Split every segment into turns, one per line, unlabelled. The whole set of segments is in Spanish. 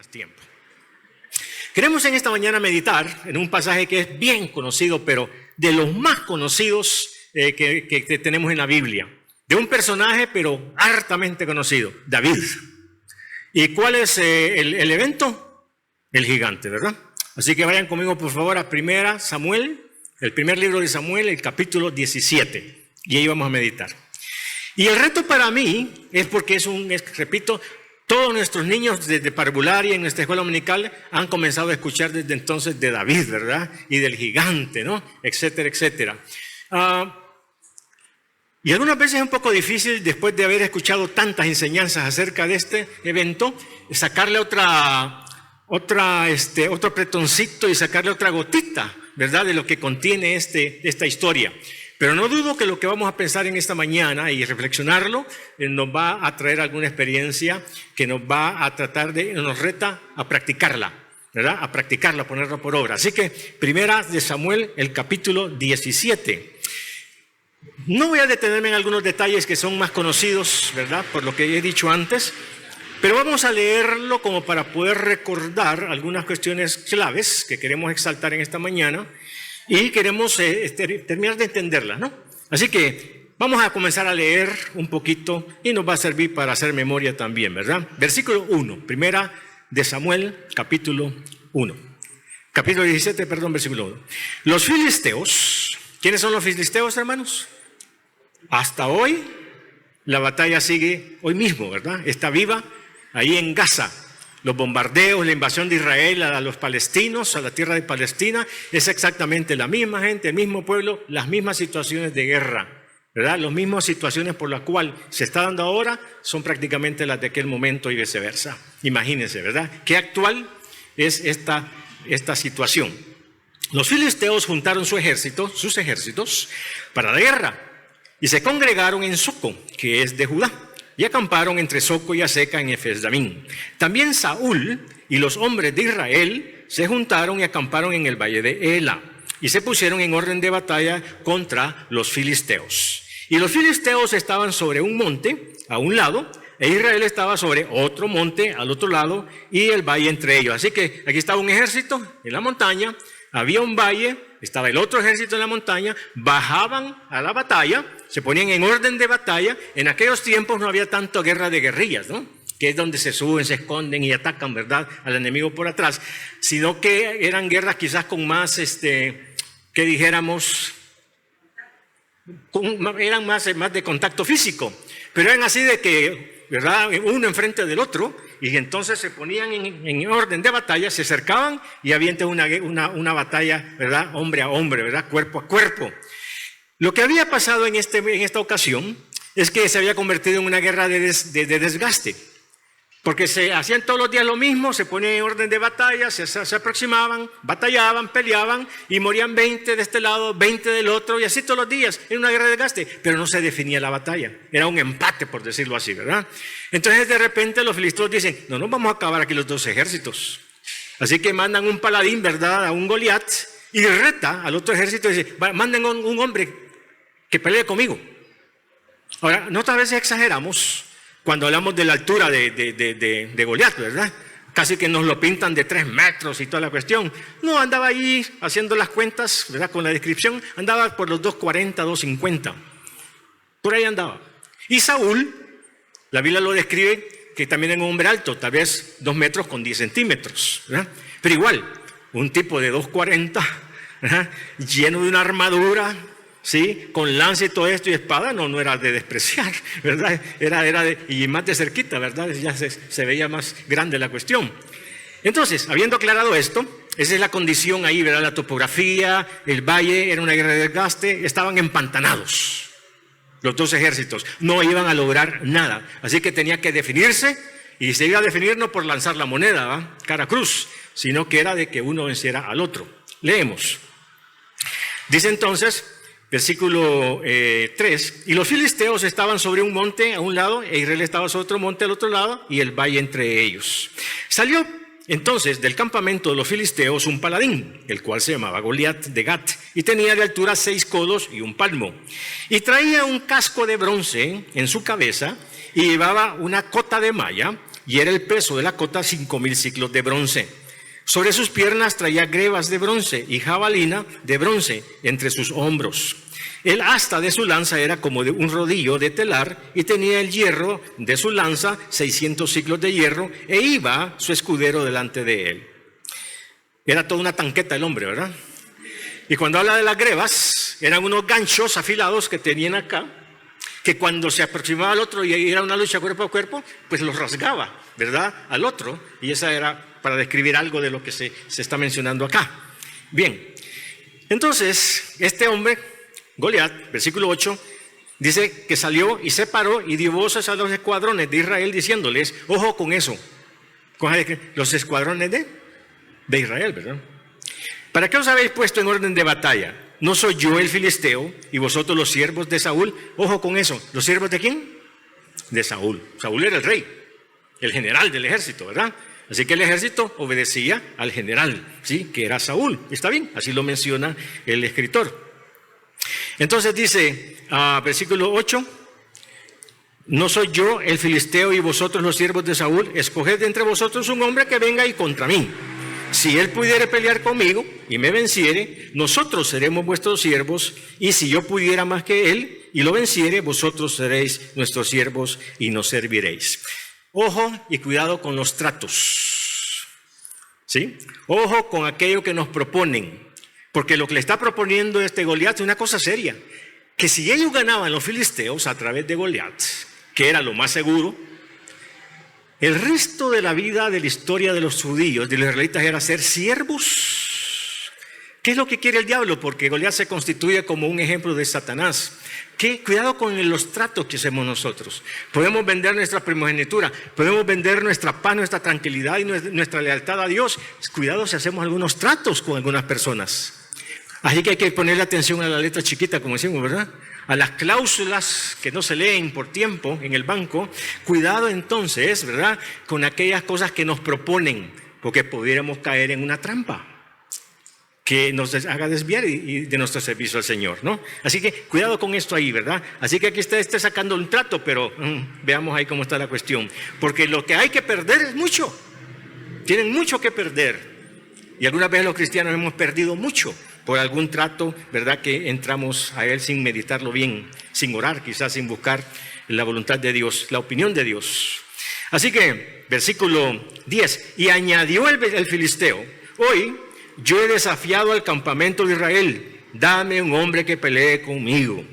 tiempo. Queremos en esta mañana meditar en un pasaje que es bien conocido, pero de los más conocidos que tenemos en la Biblia. De un personaje, pero hartamente conocido, David. ¿Y cuál es el evento? El gigante, ¿verdad? Así que vayan conmigo, por favor, a 1 Samuel, el primer libro de Samuel, el capítulo 17. Y ahí vamos a meditar. Y el reto para mí es porque repito, todos nuestros niños desde parvularia en nuestra escuela dominical han comenzado a escuchar desde entonces de David, ¿verdad? Y del gigante, ¿no? Etcétera, etcétera. Y algunas veces es un poco difícil, después de haber escuchado tantas enseñanzas acerca de este evento, sacarle otro pretoncito y sacarle otra gotita, ¿verdad? De lo que contiene esta historia. Pero no dudo que lo que vamos a pensar en esta mañana y reflexionarlo nos va a traer alguna experiencia que nos reta a practicarla, ¿verdad? A practicarla, a ponerla por obra. Así que 1 Samuel, el capítulo 17. No voy a detenerme en algunos detalles que son más conocidos, ¿verdad? Por lo que he dicho antes, pero vamos a leerlo como para poder recordar algunas cuestiones claves que queremos exaltar en esta mañana. Y queremos terminar de entenderla, ¿no? Así que vamos a comenzar a leer un poquito y nos va a servir para hacer memoria también, ¿verdad? Versículo 1, 1 Samuel, capítulo 1. Capítulo 17, perdón, versículo 1. Los filisteos, ¿quiénes son los filisteos, hermanos? Hasta hoy, la batalla sigue hoy mismo, ¿verdad? Está viva ahí en Gaza. Los bombardeos, la invasión de Israel a los palestinos, a la tierra de Palestina, es exactamente la misma gente, el mismo pueblo, las mismas situaciones de guerra, ¿verdad? Las mismas situaciones por las cuales se está dando ahora son prácticamente las de aquel momento y viceversa. Imagínense, ¿verdad? Qué actual es esta situación. Los filisteos juntaron sus ejércitos para la guerra y se congregaron en Soco, que es de Judá. Y acamparon entre Soco y Aseca en Efes-Damín. También Saúl y los hombres de Israel se juntaron y acamparon en el valle de Ela. Y se pusieron en orden de batalla contra los filisteos. Y los filisteos estaban sobre un monte a un lado, e Israel estaba sobre otro monte al otro lado, y el valle entre ellos. Así que aquí estaba un ejército en la montaña, había un valle, estaba el otro ejército en la montaña, bajaban a la batalla, se ponían en orden de batalla. En aquellos tiempos no había tanto guerra de guerrillas, ¿no? Que es donde se suben, se esconden y atacan, ¿verdad?, al enemigo por atrás, sino que eran guerras quizás con más, que dijéramos, eran más de contacto físico, pero eran así de que, ¿verdad?, uno enfrente del otro, y entonces se ponían en orden de batalla, se acercaban y había entonces una batalla, ¿verdad?, hombre a hombre, ¿verdad?, cuerpo a cuerpo. Lo que había pasado en esta ocasión es que se había convertido en una guerra de desgaste, porque se hacían todos los días lo mismo, se ponían en orden de batalla, se aproximaban, batallaban, peleaban y morían 20 de este lado, 20 del otro, y así todos los días. Era una guerra de desgaste, pero no se definía la batalla, era un empate, por decirlo así, ¿verdad? Entonces de repente los filisteos dicen: no nos vamos a acabar aquí los dos ejércitos. Así que mandan un paladín, ¿verdad?, a un Goliat, y reta al otro ejército y dice: manden un hombre que pelee conmigo. Ahora, nosotros a veces exageramos cuando hablamos de la altura de Goliat, ¿verdad? Casi que nos lo pintan de 3 metros y toda la cuestión. No, andaba ahí haciendo las cuentas, ¿verdad?, con la descripción, andaba por los 2.40, 2.50. Por ahí andaba. Y Saúl, la Biblia lo describe que también era un hombre alto, tal vez 2 metros con 10 centímetros, ¿verdad? Pero igual, un tipo de 2.40, ¿verdad?, lleno de una armadura, ¿sí?, con lanza y todo esto y espada, no era de despreciar, ¿verdad? Y más de cerquita, ¿verdad? Ya se veía más grande la cuestión. Entonces, habiendo aclarado esto, esa es la condición ahí, ¿verdad? La topografía, el valle, era una guerra de desgaste, estaban empantanados los dos ejércitos, no iban a lograr nada, así que tenía que definirse, y se iba a definir no por lanzar la moneda, ¿va?, cara a cruz, sino que era de que uno venciera al otro. Leemos. Dice entonces, versículo 3, y los filisteos estaban sobre un monte a un lado, e Israel estaba sobre otro monte al otro lado, y el valle entre ellos. Salió entonces del campamento de los filisteos un paladín, el cual se llamaba Goliat de Gat, y tenía de altura 6 codos y un palmo, y traía un casco de bronce en su cabeza, y llevaba una cota de malla, y era el peso de la cota 5,000 siclos de bronce. Sobre sus piernas traía grebas de bronce y jabalina de bronce entre sus hombros. El asta de su lanza era como de un rodillo de telar y tenía el hierro de su lanza, 600 siclos de hierro, e iba su escudero delante de él. Era toda una tanqueta el hombre, ¿verdad? Y cuando habla de las grebas, eran unos ganchos afilados que tenían acá, que cuando se aproximaba al otro y era una lucha cuerpo a cuerpo, pues los rasgaba, ¿verdad?, al otro. Y esa era para describir algo de lo que se está mencionando acá. Bien, entonces, este hombre, Goliat, versículo 8, dice que salió y se paró y dio voces a los escuadrones de Israel diciéndoles, ojo con eso, los escuadrones de Israel, ¿verdad? ¿Para qué os habéis puesto en orden de batalla? ¿No soy yo el filisteo y vosotros los siervos de Saúl? Ojo con eso, ¿los siervos de quién? De Saúl. Saúl era el rey, el general del ejército, ¿verdad? Así que el ejército obedecía al general, ¿sí?, que era Saúl. Está bien, así lo menciona el escritor. Entonces dice, versículo 8, ¿no soy yo el filisteo y vosotros los siervos de Saúl? Escoged de entre vosotros un hombre que venga y contra mí. Si él pudiere pelear conmigo y me venciere, nosotros seremos vuestros siervos, y si yo pudiera más que él y lo venciere, vosotros seréis nuestros siervos y nos serviréis. Ojo y cuidado con los tratos, ¿sí? Ojo con aquello que nos proponen, porque lo que le está proponiendo este Goliat es una cosa seria, que si ellos ganaban los filisteos a través de Goliat, que era lo más seguro, el resto de la vida, de la historia de los judíos, de los israelitas, era ser siervos. ¿Qué es lo que quiere el diablo? Porque Goliat se constituye como un ejemplo de Satanás. Cuidado con los tratos que hacemos nosotros. Podemos vender nuestra primogenitura, podemos vender nuestra paz, nuestra tranquilidad y nuestra lealtad a Dios. Cuidado si hacemos algunos tratos con algunas personas. Así que hay que ponerle atención a la letra chiquita, como decimos, ¿verdad? A las cláusulas que no se leen por tiempo en el banco. Cuidado entonces, ¿verdad?, con aquellas cosas que nos proponen, porque pudiéramos caer en una trampa que nos haga desviar de nuestro servicio al Señor, ¿no? Así que cuidado con esto ahí, ¿verdad? Así que aquí esté sacando un trato, pero veamos ahí cómo está la cuestión. Porque lo que hay que perder es mucho. Tienen mucho que perder. Y algunas veces los cristianos hemos perdido mucho por algún trato, ¿verdad?, que entramos a él sin meditarlo bien, sin orar, quizás sin buscar la voluntad de Dios, la opinión de Dios. Así que, versículo 10, y añadió el filisteo, hoy yo he desafiado al campamento de Israel, dame un hombre que pelee conmigo.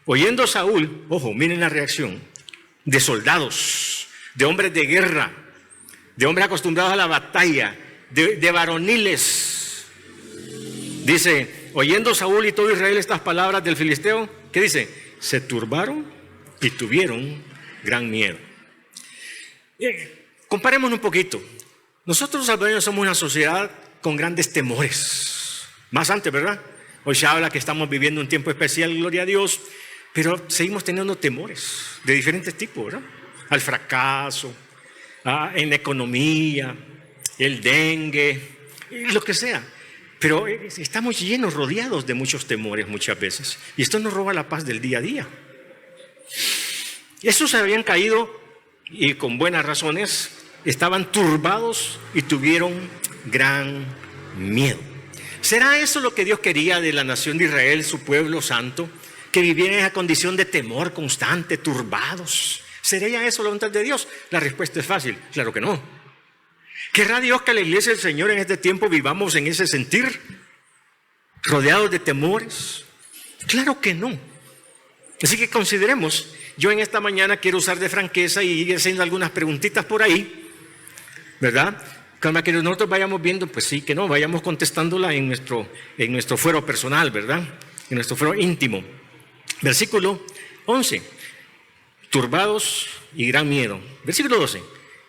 Oyendo Saúl, ojo, miren la reacción, de soldados, de hombres de guerra, de hombres acostumbrados a la batalla, de varoniles. Dice, oyendo Saúl y todo Israel estas palabras del filisteo, ¿qué dice? Se turbaron y tuvieron gran miedo. Comparemos un poquito. Nosotros salvadoreños somos una sociedad con grandes temores. Más antes, ¿verdad? Hoy se habla que estamos viviendo un tiempo especial, gloria a Dios, pero seguimos teniendo temores de diferentes tipos, ¿verdad? Al fracaso, en la economía, el dengue, lo que sea. Pero estamos llenos, rodeados de muchos temores muchas veces. Y esto nos roba la paz del día a día. Estos se habían caído y con buenas razones estaban turbados y tuvieron gran miedo. ¿Será eso lo que Dios quería de la nación de Israel, su pueblo santo? Que viviera en esa condición de temor constante, turbados. ¿Sería eso la voluntad de Dios? La respuesta es fácil, claro que no. ¿Querrá Dios que la iglesia del Señor en este tiempo vivamos en ese sentir? ¿Rodeados de temores? Claro que no. Así que consideremos, yo en esta mañana quiero usar de franqueza y ir haciendo algunas preguntitas por ahí, ¿verdad? Para que nosotros vayamos viendo, pues sí, que no, vayamos contestándola en nuestro fuero personal, ¿verdad? En nuestro fuero íntimo. Versículo 11, turbados y gran miedo. Versículo 12.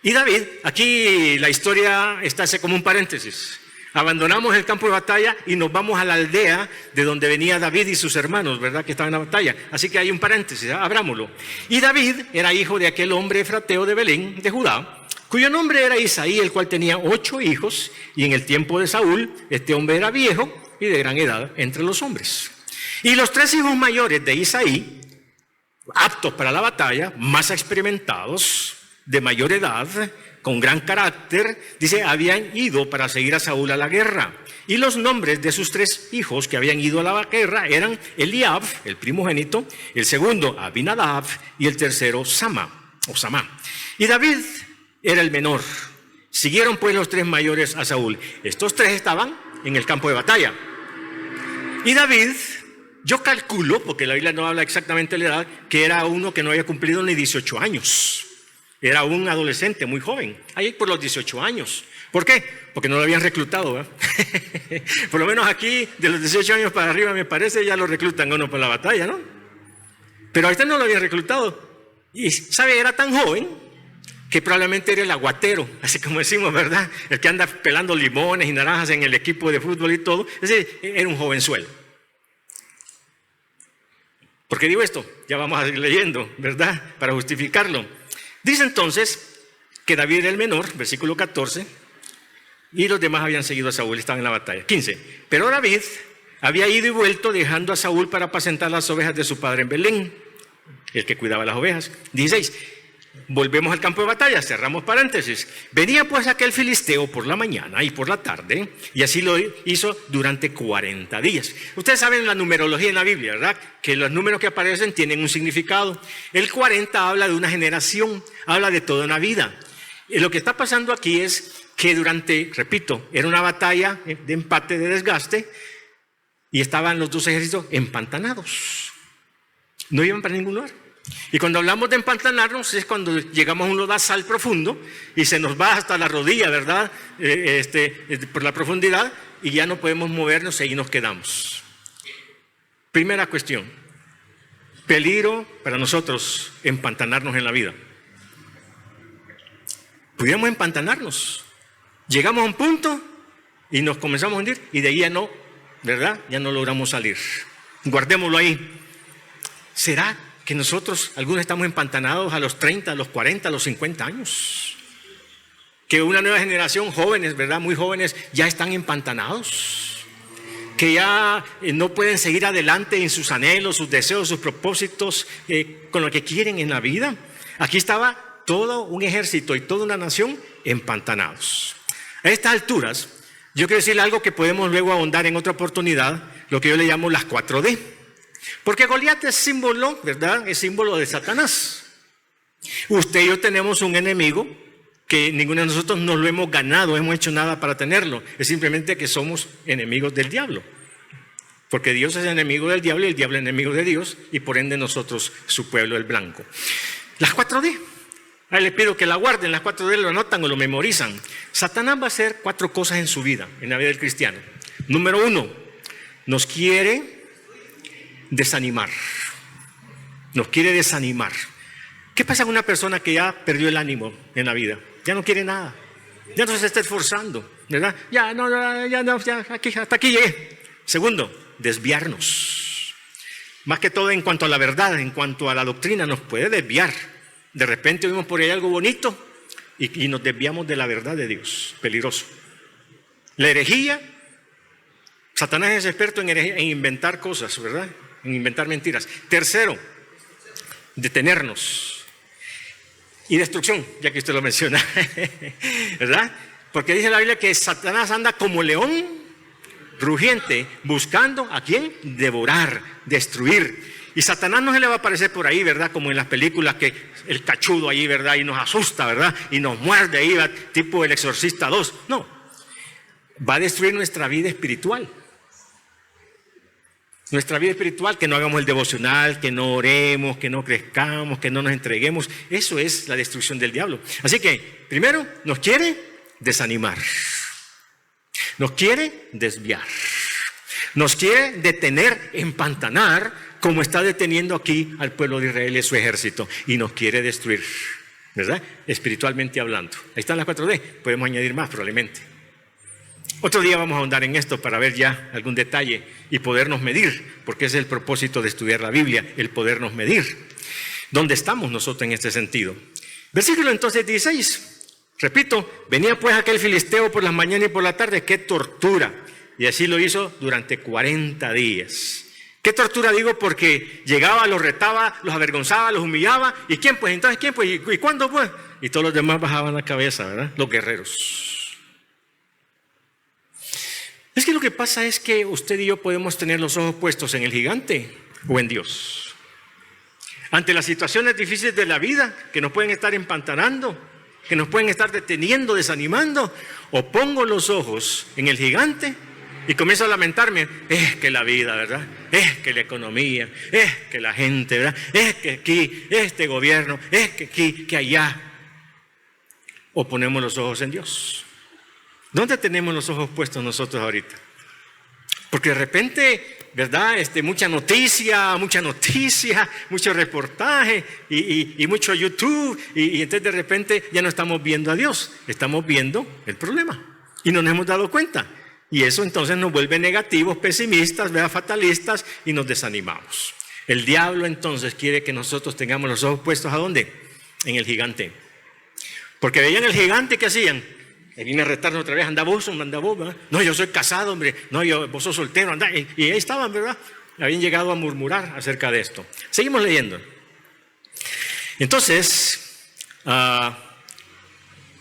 Y David, aquí la historia está hace como un paréntesis. Abandonamos el campo de batalla y nos vamos a la aldea de donde venía David y sus hermanos, ¿verdad?, que estaban en la batalla. Así que hay un paréntesis, abrámoslo. Y David era hijo de aquel hombre efrateo de Belén, de Judá, cuyo nombre era Isaí, el cual tenía 8 hijos, y en el tiempo de Saúl, este hombre era viejo y de gran edad entre los hombres. Y los 3 hijos mayores de Isaí, aptos para la batalla, más experimentados, de mayor edad, con gran carácter, dice, habían ido para seguir a Saúl a la guerra. Y los nombres de sus 3 hijos que habían ido a la guerra eran Eliab, el primogénito, el segundo Abinadab y el tercero Samá. Y David era el menor. Siguieron pues los 3 mayores a Saúl. Estos 3 estaban en el campo de batalla. Y David, yo calculo, porque la Biblia no habla exactamente de la edad, que era uno que no había cumplido ni 18 años. Era un adolescente muy joven, ahí por los 18 años. ¿Por qué? Porque no lo habían reclutado, ¿verdad? Por lo menos aquí, de los 18 años para arriba, me parece, ya lo reclutan a uno para la batalla, ¿no? Pero ahorita no lo habían reclutado. Y, ¿sabe? Era tan joven que probablemente era el aguatero, así como decimos, ¿verdad? El que anda pelando limones y naranjas en el equipo de fútbol y todo. Es decir, era un jovenzuelo. ¿Por qué digo esto? Ya vamos a seguir leyendo, ¿verdad? Para justificarlo. Dice entonces que David era el menor, versículo 14, y los demás habían seguido a Saúl, estaban en la batalla. 15. Pero David había ido y vuelto dejando a Saúl para apacentar las ovejas de su padre en Belén, el que cuidaba las ovejas. 16. Volvemos al campo de batalla, cerramos paréntesis. Venía pues aquel filisteo por la mañana y por la tarde, y así lo hizo durante 40 días. Ustedes saben la numerología en la Biblia, ¿verdad? Que los números que aparecen tienen un significado. El 40 habla de una generación, habla de toda una vida. Y lo que está pasando aquí es que durante, repito, era una batalla de empate, de desgaste, y estaban los 2 ejércitos empantanados. No iban para ningún lugar. Y cuando hablamos de empantanarnos es cuando llegamos a un lodazal profundo y se nos va hasta la rodilla, ¿verdad? Por la profundidad, y ya no podemos movernos y ahí nos quedamos. Primera cuestión, peligro para nosotros empantanarnos en la vida. Pudiéramos empantanarnos. Llegamos a un punto y nos comenzamos a hundir y de ahí ya no, ¿verdad? Ya no logramos salir. Guardémoslo ahí. ¿Será que nosotros, algunos estamos empantanados a los 30, a los 40, a los 50 años? Que una nueva generación, jóvenes, ¿verdad? Muy jóvenes, ya están empantanados. Que ya no pueden seguir adelante en sus anhelos, sus deseos, sus propósitos, con lo que quieren en la vida. Aquí estaba todo un ejército y toda una nación empantanados. A estas alturas, yo quiero decirle algo que podemos luego ahondar en otra oportunidad, lo que yo le llamo las 4D. Porque Goliat es símbolo, ¿verdad? Es símbolo de Satanás. Usted y yo tenemos un enemigo que ninguno de nosotros nos lo hemos ganado, hemos hecho nada para tenerlo. Es simplemente que somos enemigos del diablo. Porque Dios es enemigo del diablo y el diablo es enemigo de Dios, y por ende nosotros, su pueblo, el blanco. Las 4D. Ahí les pido que la guarden, las 4D lo anotan o lo memorizan. Satanás va a hacer 4 cosas en su vida, en la vida del cristiano. Número 1, nos quiere desanimar. Nos quiere desanimar. ¿Qué pasa con una persona que ya perdió el ánimo en la vida? Ya no quiere nada. Ya no se está esforzando, ¿verdad? Ya hasta aquí llegué. Segundo, desviarnos. Más que todo en cuanto a la verdad, en cuanto a la doctrina, nos puede desviar. De repente oímos por ahí algo bonito y nos desviamos de la verdad de Dios. Peligroso. La herejía. Satanás es experto en inventar cosas, ¿verdad? En inventar mentiras. Tercero, detenernos. Y destrucción, ya que usted lo menciona, ¿verdad? Porque dice la Biblia que Satanás anda como león rugiente, buscando a quién devorar, destruir. Y Satanás no se le va a aparecer por ahí, ¿verdad? Como en las películas, que el cachudo ahí, ¿verdad? Y nos asusta, ¿verdad? Y nos muerde ahí, ¿verdad? Tipo El Exorcista 2. No, va a destruir nuestra vida espiritual. Nuestra vida espiritual, que no hagamos el devocional, que no oremos, que no crezcamos, que no nos entreguemos. Eso es la destrucción del diablo. Así que, primero, nos quiere desanimar. Nos quiere desviar. Nos quiere detener, empantanar, como está deteniendo aquí al pueblo de Israel y su ejército. Y nos quiere destruir, ¿verdad? Espiritualmente hablando. Ahí están las 4D. Podemos añadir más probablemente. Otro día vamos a ahondar en esto para ver ya algún detalle y podernos medir, porque ese es el propósito de estudiar la Biblia, el podernos medir. ¿Dónde estamos nosotros en este sentido? Versículo entonces 16. Repito, venía pues aquel filisteo por las mañanas y por la tarde. ¡Qué tortura! Y así lo hizo durante 40 días. ¿Qué tortura digo? Porque llegaba, los retaba, los avergonzaba, los humillaba. ¿Y quién pues? Entonces, ¿quién pues? ¿Y cuándo pues? Y todos los demás bajaban la cabeza, ¿verdad? Los guerreros. Es que lo que pasa es que usted y yo podemos tener los ojos puestos en el gigante o en Dios. Ante las situaciones difíciles de la vida que nos pueden estar empantanando, que nos pueden estar deteniendo, desanimando, o pongo los ojos en el gigante y comienzo a lamentarme, es que la vida, ¿verdad? Es que la economía, es que la gente, ¿verdad? Es que aquí, este gobierno, es que aquí, que allá. O ponemos los ojos en Dios. ¿Dónde tenemos los ojos puestos nosotros ahorita? Porque de repente, ¿verdad? Mucha noticia, mucho reportaje y mucho YouTube. Y entonces de repente ya no estamos viendo a Dios, estamos viendo el problema. Y no nos hemos dado cuenta. Y eso entonces nos vuelve negativos, pesimistas, ¿verdad? Fatalistas y nos desanimamos. El diablo entonces quiere que nosotros tengamos los ojos puestos ¿a dónde? En el gigante. Porque veían el gigante, ¿qué hacían? Y viene a retarnos otra vez, anda vos, ¿verdad? No, yo soy casado, hombre. No, vos sos soltero, anda. Y ahí estaban, ¿verdad? Habían llegado a murmurar acerca de esto. Seguimos leyendo. Entonces,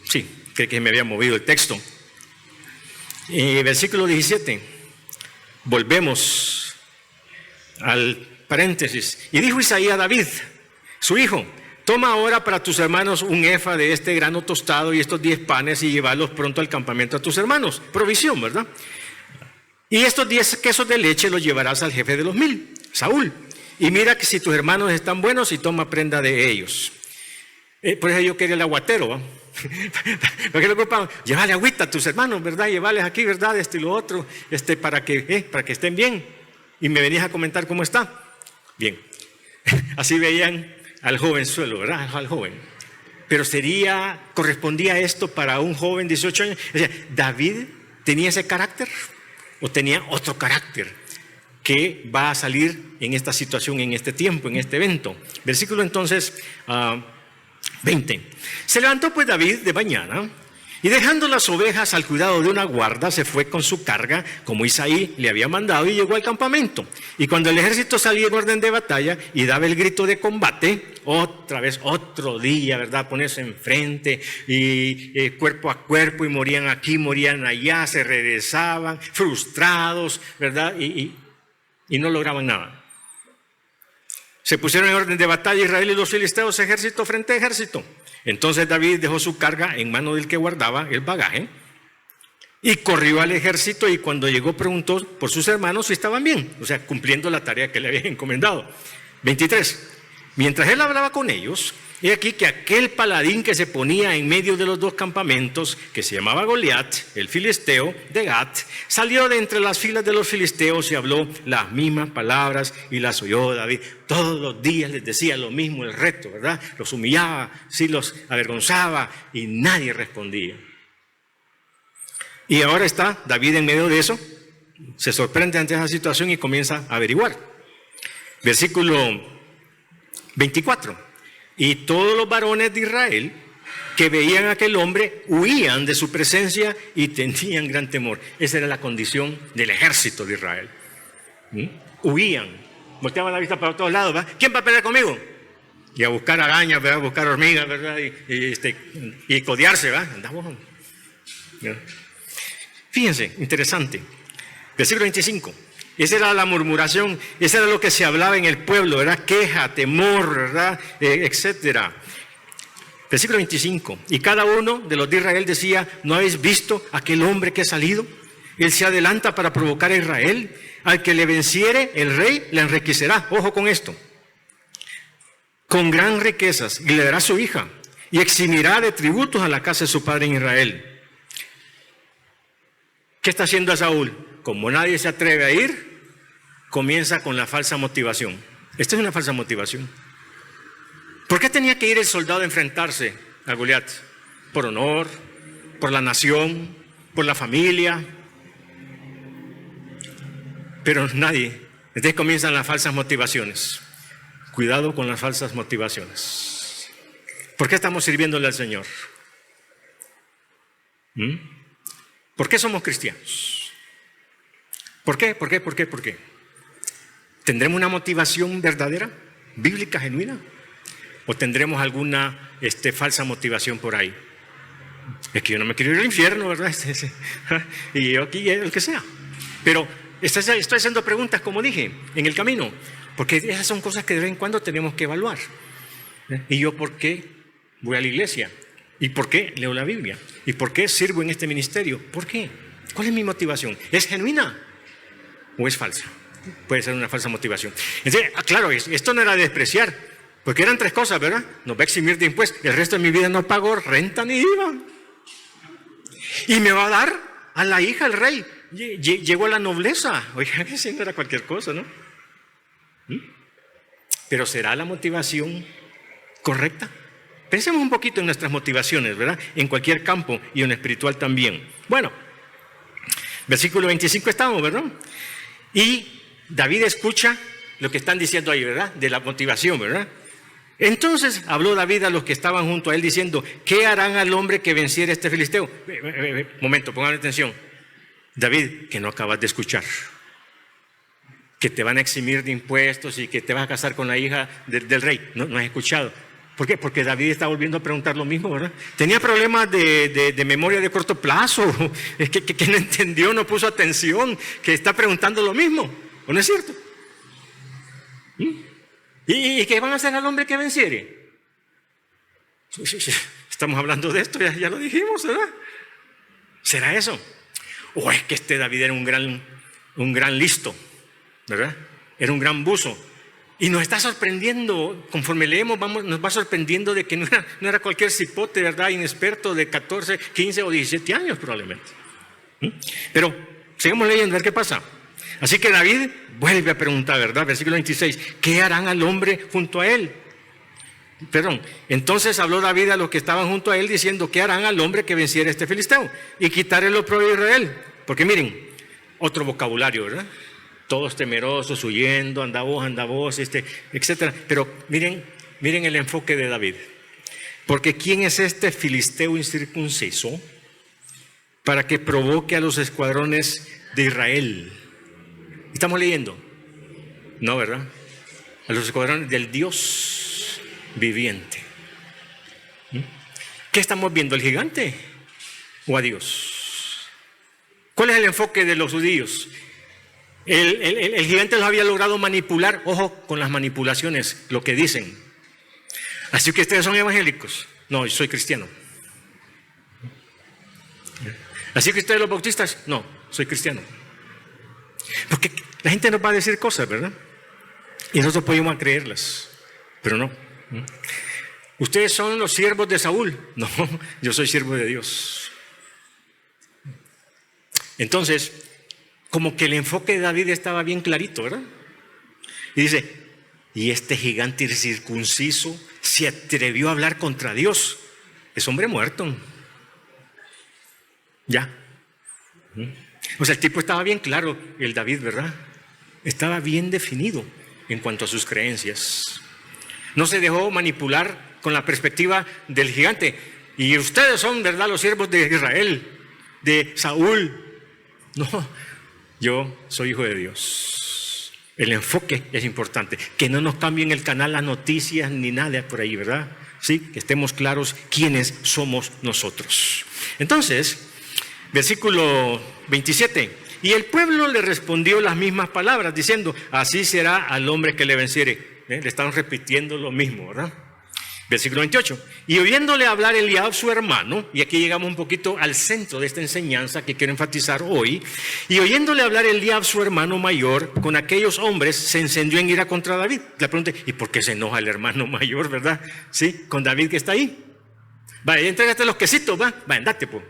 sí, creo que me había movido el texto. Versículo 17. Volvemos al paréntesis. Y dijo Isaías a David, su hijo: toma ahora para tus hermanos un efa de este grano tostado y estos 10 panes y llévalos pronto al campamento a tus hermanos. Provisión, ¿verdad? Y estos 10 quesos de leche los llevarás al jefe de los 1000, Saúl. Y mira que si tus hermanos están buenos y toma prenda de ellos. Por eso yo quería el aguatero, ¿va? Porque lo ocupaban, llévale agüita a tus hermanos, ¿verdad? Llévales aquí, ¿verdad? Esto y lo otro, para que estén bien. Y me venías a comentar cómo está. Bien. Así veían al jovenzuelo, ¿verdad? Al joven. Pero correspondía esto para un joven de 18 años. O sea, ¿David tenía ese carácter o tenía otro carácter que va a salir en esta situación, en este tiempo, en este evento? Versículo entonces 20. Se levantó pues David de mañana y dejando las ovejas al cuidado de una guarda, se fue con su carga, como Isaí le había mandado, y llegó al campamento. Y cuando el ejército salía en orden de batalla y daba el grito de combate, otra vez, otro día, ¿verdad? Ponerse enfrente y cuerpo a cuerpo, y morían aquí, morían allá, se regresaban frustrados, ¿verdad? Y no lograban nada. Se pusieron en orden de batalla Israel y los filisteos, ejército frente a ejército. Entonces David dejó su carga en mano del que guardaba el bagaje y corrió al ejército, y cuando llegó preguntó por sus hermanos si estaban bien, o sea, cumpliendo la tarea que le habían encomendado. 23. Mientras él hablaba con ellos, he aquí que aquel paladín que se ponía en medio de los dos campamentos, que se llamaba Goliat, el filisteo de Gat, salió de entre las filas de los filisteos y habló las mismas palabras, y las oyó David. Todos los días les decía lo mismo, el reto, ¿verdad? Los humillaba, sí, los avergonzaba, y nadie respondía. Y ahora está David en medio de eso, se sorprende ante esa situación y comienza a averiguar. Versículo 24. Y todos los varones de Israel que veían a aquel hombre huían de su presencia y tenían gran temor. Esa era la condición del ejército de Israel. Huían, volteaban la vista para todos lados, ¿verdad? ¿Quién va a pelear conmigo? Y a buscar arañas, ¿verdad? A buscar hormigas, ¿verdad? Y codearse, ¿verdad? Andamos. Fíjense, interesante. Versículo 25. Esa era la murmuración, esa era lo que se hablaba en el pueblo, ¿verdad? Queja, temor, ¿verdad? Etcétera. Versículo 25. Y cada uno de los de Israel decía: ¿no habéis visto aquel hombre que ha salido? Él se adelanta para provocar a Israel. Al que le venciere, el rey le enriquecerá. Ojo con esto. Con gran riquezas, y le dará su hija, y eximirá de tributos a la casa de su padre en Israel. ¿Qué está haciendo Saúl? Como nadie se atreve a ir, comienza con la falsa motivación. Esta es una falsa motivación. ¿Por qué tenía que ir el soldado a enfrentarse a Goliat? Por honor, por la nación, por la familia. Pero nadie. Entonces comienzan las falsas motivaciones. Cuidado con las falsas motivaciones. ¿Por qué estamos sirviéndole al Señor? ¿Por qué somos cristianos? ¿Por qué? ¿Tendremos una motivación verdadera, bíblica, genuina? ¿O tendremos alguna falsa motivación por ahí? Es que yo no me quiero ir al infierno, ¿verdad? Y yo aquí, el que sea. Pero estoy haciendo preguntas, como dije, en el camino, porque esas son cosas que de vez en cuando tenemos que evaluar. ¿Y yo por qué voy a la iglesia? ¿Y por qué leo la Biblia? ¿Y por qué sirvo en este ministerio? ¿Por qué? ¿Cuál es mi motivación? ¿Es genuina o es falsa? Puede ser una falsa motivación. Entonces, claro, esto no era de despreciar, porque eran tres cosas, ¿verdad? Nos va a eximir de impuestos. El resto de mi vida no pago renta ni IVA. Y me va a dar a la hija el rey. Llegó a la nobleza. Oiga, eso no era cualquier cosa, ¿no? Pero ¿será la motivación correcta? Pensemos un poquito en nuestras motivaciones, ¿verdad? En cualquier campo y en espiritual también. Bueno, versículo 25 estamos, ¿verdad? Y David escucha lo que están diciendo ahí, ¿verdad? De la motivación, ¿verdad? Entonces habló David a los que estaban junto a él diciendo, ¿qué harán al hombre que venciera a este filisteo? Momento, pongan atención. David, que no acabas de escuchar, que te van a eximir de impuestos y que te vas a casar con la hija del rey. No has escuchado. ¿Por qué? Porque David está volviendo a preguntar lo mismo, ¿verdad? Tenía problemas de memoria de corto plazo, que no entendió, no puso atención, que está preguntando lo mismo. ¿O no es cierto? ¿Y qué van a hacer al hombre que venciere? Estamos hablando de esto, ya lo dijimos, ¿verdad? ¿Será eso? ¿O es que David era un gran listo, ¿verdad? Era un gran buzo. Y nos está sorprendiendo, conforme leemos, nos va sorprendiendo de que no era cualquier cipote, ¿verdad? Inexperto de 14, 15 o 17 años probablemente. Pero sigamos leyendo, a ver qué pasa. Así que David vuelve a preguntar, ¿verdad? Versículo 26, ¿qué harán al hombre junto a él? Entonces habló David a los que estaban junto a él diciendo, ¿qué harán al hombre que venciera a este filisteo? Y quitar el oprobio de Israel. Porque miren, otro vocabulario, ¿verdad? Todos temerosos, huyendo, anda vos, etcétera. Pero miren el enfoque de David. Porque ¿quién es este filisteo incircunciso para que provoque a los escuadrones de Israel? ¿Estamos leyendo? No, ¿verdad? A los escuadrones del Dios viviente. ¿Qué estamos viendo? ¿El gigante o a Dios? ¿Cuál es el enfoque de los judíos? El gigante los había logrado manipular, ojo con las manipulaciones, lo que dicen. Así que ustedes son evangélicos. No, yo soy cristiano. Así que ustedes los bautistas, no, soy cristiano. Porque la gente nos va a decir cosas, ¿verdad? Y nosotros podemos creerlas, pero no. ¿Ustedes son los siervos de Saúl? No, yo soy siervo de Dios. Entonces, como que el enfoque de David estaba bien clarito, ¿verdad? Y dice, y este gigante incircunciso se atrevió a hablar contra Dios. Es hombre muerto. Ya. O sea, el tipo estaba bien claro, el David, ¿verdad? Estaba bien definido en cuanto a sus creencias. No se dejó manipular con la perspectiva del gigante. Y ustedes son, ¿verdad?, los siervos de Israel, de Saúl. No, yo soy hijo de Dios. El enfoque es importante. Que no nos cambien el canal las noticias ni nada por ahí, ¿verdad? Sí, que estemos claros quiénes somos nosotros. Entonces, versículo 27. Y el pueblo le respondió las mismas palabras, diciendo, así será al hombre que le venciere. Le están repitiendo lo mismo, ¿verdad? Versículo 28. Y oyéndole hablar Eliab, su hermano, y aquí llegamos un poquito al centro de esta enseñanza que quiero enfatizar hoy, y oyéndole hablar Eliab, su hermano mayor, con aquellos hombres, se encendió en ira contra David. Le pregunté, ¿y por qué se enoja el hermano mayor, verdad? Sí, con David que está ahí. Vaya, entrégate los quesitos, va, andate, pues.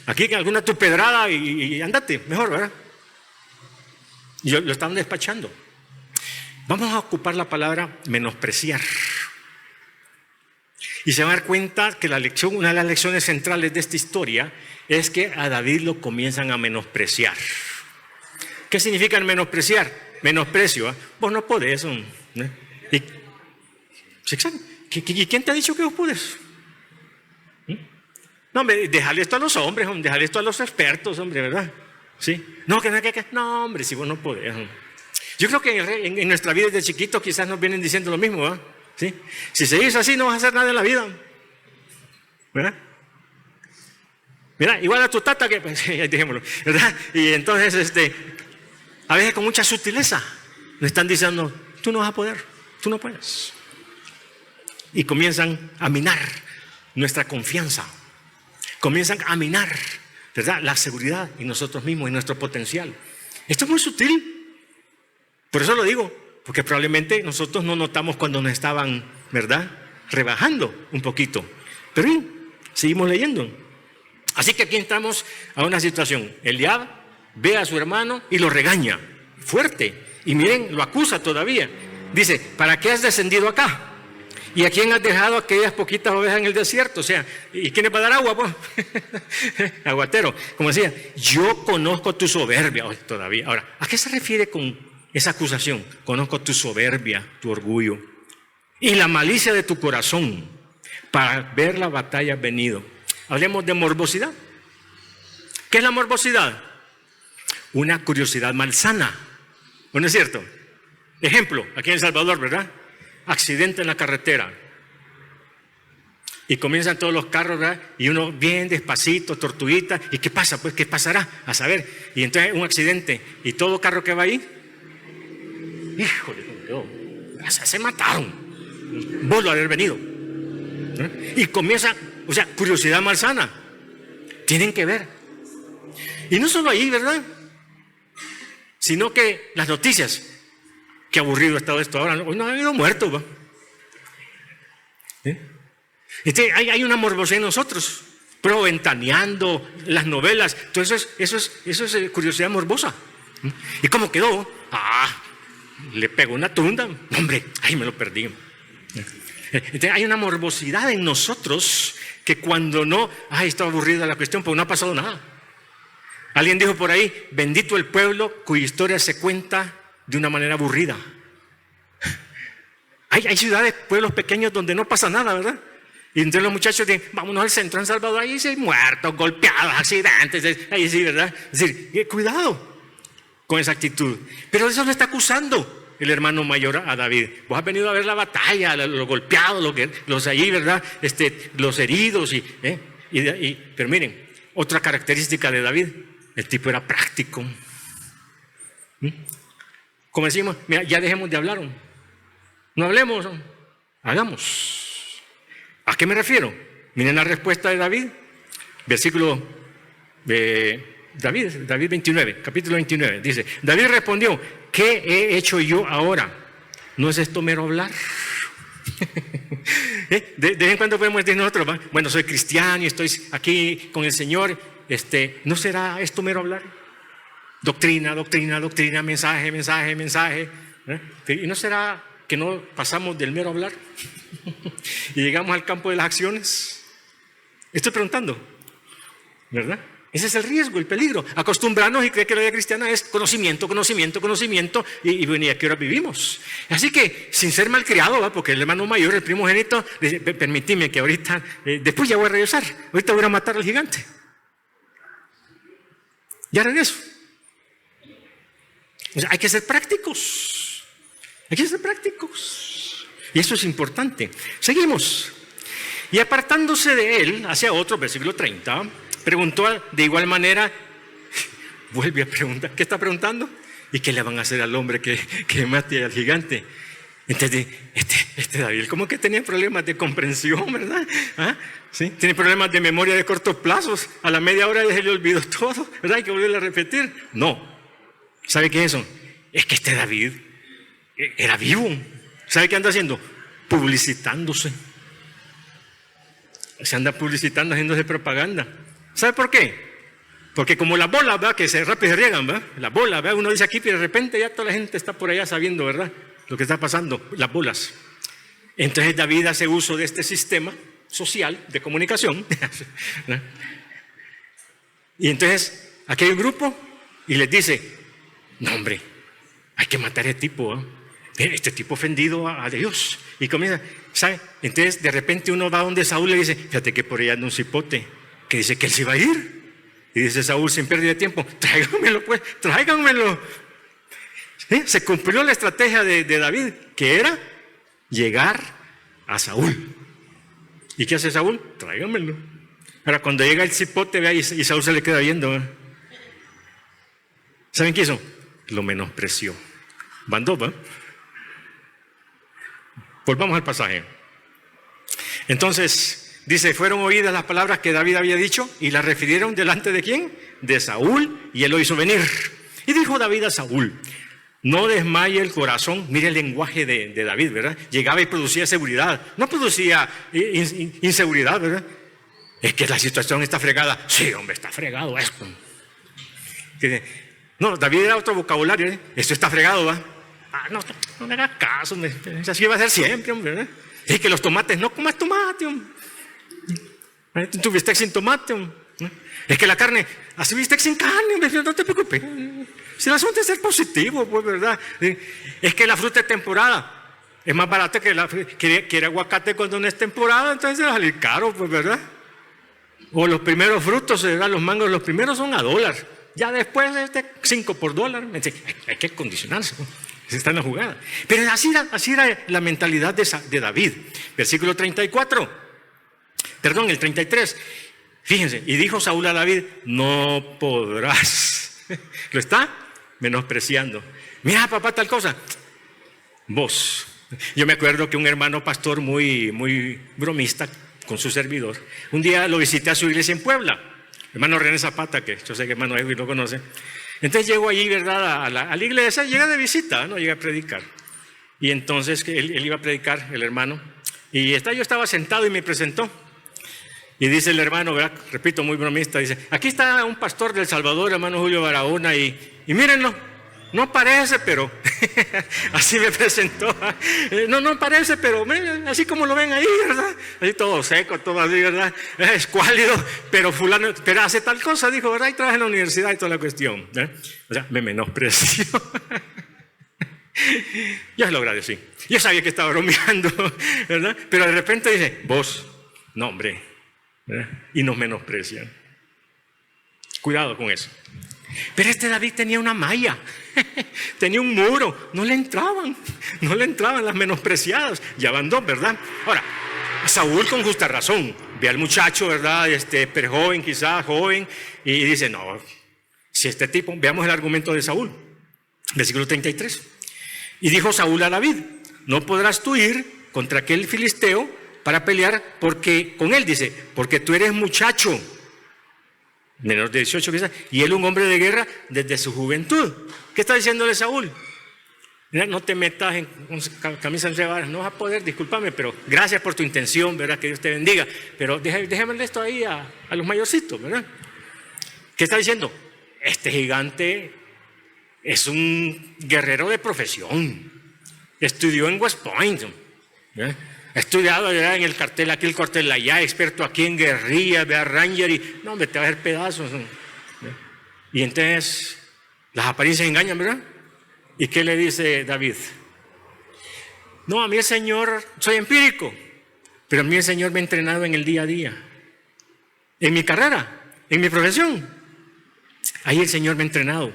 Aquí alguna tu pedrada y andate, mejor, ¿verdad? Y lo estaban despachando. Vamos a ocupar la palabra menospreciar. Y se van a dar cuenta que una de las lecciones centrales de esta historia es que a David lo comienzan a menospreciar. ¿Qué significa el menospreciar? Menosprecio, ¿eh? Vos no podés. ¿Y quién te ha dicho que vos podés? No, hombre, déjale esto a los hombres, hombre, déjale esto a los expertos, hombre, ¿verdad? ¿Sí? No, no, hombre, si vos no podés. Yo creo que en nuestra vida desde chiquitos quizás nos vienen diciendo lo mismo, ¿verdad? ¿Sí? Si seguís así no vas a hacer nada en la vida, ¿verdad? Mira, igual a tu tata que, pues, dejémoslo, ¿verdad? Y entonces, a veces con mucha sutileza nos están diciendo, tú no vas a poder, tú no puedes. Y comienzan a minar nuestra confianza, comienzan a minar, ¿verdad?, la seguridad en nosotros mismos, en nuestro potencial. Esto es muy sutil, por eso lo digo, porque probablemente nosotros no notamos cuando nos estaban, ¿verdad?, rebajando un poquito. Pero seguimos leyendo. Así que aquí entramos a una situación. Eliab ve a su hermano y lo regaña fuerte. Y miren, lo acusa todavía. Dice, ¿para qué has descendido acá? ¿Y a quién has dejado aquellas poquitas ovejas en el desierto? O sea, ¿y quién le va a dar agua? Pues? Aguatero. Como decía, yo conozco tu soberbia. Todavía. Ahora, ¿a qué se refiere con esa acusación? Conozco tu soberbia, tu orgullo y la malicia de tu corazón para ver la batalla venido. Hablemos de morbosidad. ¿Qué es la morbosidad? Una curiosidad malsana. ¿No es cierto? Ejemplo, aquí en El Salvador, ¿verdad? Accidente en la carretera. Y comienzan todos los carros, ¿verdad? Y uno bien despacito, tortuguita. ¿Y qué pasa? Pues, ¿qué pasará? A saber. Y entonces un accidente. ¿Y todo carro que va ahí? Híjole, se mataron. Vos lo haber venido. Y comienza, o sea, curiosidad malsana. Tienen que ver. Y no solo ahí, ¿verdad? Sino que las noticias. Qué aburrido ha estado esto ahora. Hoy no ha habido muertos, ¿va? Hay una morbosidad en nosotros. Pero ventaneando las novelas. Entonces, eso es curiosidad morbosa. ¿Y cómo quedó? Le pegó una tunda. Hombre, ay, me lo perdí. Entonces, hay una morbosidad en nosotros que cuando no, está aburrida la cuestión, pues no ha pasado nada. Alguien dijo por ahí, bendito el pueblo cuya historia se cuenta de una manera aburrida. Hay ciudades, pueblos pequeños donde no pasa nada, ¿verdad? Y entonces los muchachos dicen, vámonos al centro en Salvador, ahí sí hay muertos, golpeados, accidentes, ahí sí, ¿verdad? Es decir, cuidado con esa actitud. Pero eso lo está acusando el hermano mayor a David. Vos has venido a ver la batalla, los golpeados, los allí, ¿verdad? Los heridos. Pero miren, otra característica de David, el tipo era práctico. Como decimos, mira, ya dejemos de hablar. No hablemos, hagamos. ¿A qué me refiero? Miren la respuesta de David, versículo de David 29, capítulo 29. Dice, David respondió, ¿qué he hecho yo ahora? ¿No es esto mero hablar? De vez en cuando podemos decir nosotros, ¿va? Bueno, soy cristiano y estoy aquí con el Señor. ¿No será esto mero hablar? Doctrina, mensaje. ¿Y no será que no pasamos del mero hablar y llegamos al campo de las acciones? Estoy preguntando, ¿verdad? Ese es el riesgo, el peligro. Acostumbrarnos y creer que la vida cristiana es conocimiento. Y bueno, ¿y a qué hora vivimos? Así que, sin ser malcriado, ¿va? Porque el hermano mayor, el primogénito, dice, permitime que ahorita, después ya voy a regresar. Ahorita voy a matar al gigante. Ya regreso. O sea, hay que ser prácticos. Y eso es importante. Seguimos. Y apartándose de él hacia otro, versículo 30, preguntó de igual manera, vuelve a preguntar, ¿qué está preguntando? ¿Y qué le van a hacer al hombre que mate al gigante? Entonces, David, como que tenía problemas de comprensión, ¿verdad? ¿Sí? Tiene problemas de memoria de cortos plazos. A la media hora ya se le olvidó todo, ¿verdad? Hay que volverle a repetir. No. ¿Sabe qué es eso? Es que David era vivo. ¿Sabe qué anda haciendo? Publicitándose. Se anda publicitando, haciéndose propaganda. ¿Sabe por qué? Porque como las bolas, ¿verdad? Que rápido se riegan, ¿verdad? Las bolas, ¿verdad? Uno dice aquí, pero de repente ya toda la gente está por allá sabiendo, ¿verdad? Lo que está pasando, las bolas. Entonces David hace uso de este sistema social de comunicación. Y entonces aquí hay un grupo y les dice, no hombre, hay que matar a este tipo, ¿eh? Este tipo ofendido a Dios. Y comienza, ¿sabe? Entonces de repente uno va donde Saúl y le dice, fíjate que por allá anda un cipote que dice que él se va a ir. Y dice Saúl sin pérdida de tiempo, tráiganmelo pues, tráiganmelo. Se cumplió la estrategia de David, que era llegar a Saúl. ¿Y qué hace Saúl? Tráigamelo. Ahora, cuando llega el cipote, vea, y Saúl se le queda viendo. ¿Saben qué hizo? Lo menospreció. Van dos, ¿va? Volvamos al pasaje. Entonces, dice, fueron oídas las palabras que David había dicho y las refirieron delante de ¿quién? De Saúl, y él lo hizo venir. Y dijo David a Saúl, no desmaye el corazón. Mire el lenguaje de David, ¿verdad? Llegaba y producía seguridad, no producía inseguridad, ¿verdad? Es que la situación está fregada. Sí, hombre, está fregado esto. No, David era otro vocabulario, ¿eh? Esto está fregado, ¿va? No me hagas caso, hombre. Así va a ser siempre, hombre, ¿verdad? Es que los tomates, no comas tomate, hombre. Tu bistec sin tomate, hombre. Es que la carne, así bistec sin carne, hombre, no te preocupes. Si el asunto es ser positivo, pues, ¿verdad? Es que la fruta es temporada. Es más barata que el aguacate cuando no es temporada, entonces va a salir caro, pues, ¿verdad? O los primeros frutos, ¿verdad? Los mangos, los primeros son $1. Ya después de 5 por $1. Hay que condicionarse, ¿no? Está en la jugada. Pero así era la mentalidad de David. Versículo 34. Perdón, el 33. Fíjense, y dijo Saúl a David, no podrás. Lo está menospreciando. Mira, papá, tal cosa. Vos. Yo me acuerdo que un hermano pastor muy bromista con su servidor, un día lo visité a su iglesia en Puebla, hermano René Zapata, que yo sé que hermano Edwin lo conoce. Entonces llego allí, ¿verdad? A la iglesia, llega de visita, no llega a predicar. Y entonces él iba a predicar, el hermano, y yo estaba sentado y me presentó. Y dice el hermano, ¿verdad? Repito, muy bromista, dice, aquí está un pastor del Salvador, hermano Julio Barahona, y mírenlo. No parece, pero así me presentó. No parece, pero así como lo ven ahí, ¿verdad? Así todo seco, todo así, ¿verdad? Escuálido, pero fulano, pero hace tal cosa, dijo, ¿verdad? Y trabaja en la universidad y toda la cuestión. O sea, me menospreció. Yo se lo agradecí. Yo sabía que estaba bromeando, ¿verdad? Pero de repente dice, vos, no, hombre, ¿verdad? Y nos menosprecian. Cuidado con eso. Pero David tenía una malla, tenía un muro, no le entraban las menospreciadas, ya van dos, ¿verdad? Ahora, Saúl con justa razón, ve al muchacho, ¿verdad? Pero joven, quizás joven, y dice, no, si este tipo, veamos el argumento de Saúl, versículo 33. Y dijo Saúl a David, no podrás tú ir contra aquel filisteo para pelear porque, con él dice, porque tú eres muchacho, menor de 18 quizás, y él un hombre de guerra desde su juventud. ¿Qué está diciéndole Saúl? Mira, no te metas en camisa entre varas, no vas a poder, discúlpame, pero gracias por tu intención, ¿verdad? Que Dios te bendiga, pero déjame esto ahí a los mayorcitos, ¿verdad? ¿Qué está diciendo? Este gigante es un guerrero de profesión, estudió en West Point, ¿verdad? Ha estudiado allá en el cartel, aquí el cartel allá, experto aquí en guerrilla, vea Ranger, y no, hombre, te va a hacer pedazos. ¿No? Y entonces, las apariencias engañan, ¿verdad? ¿Y qué le dice David? No, a mí el Señor, soy empírico, pero a mí el Señor me ha entrenado en el día a día, en mi carrera, en mi profesión. Ahí el Señor me ha entrenado.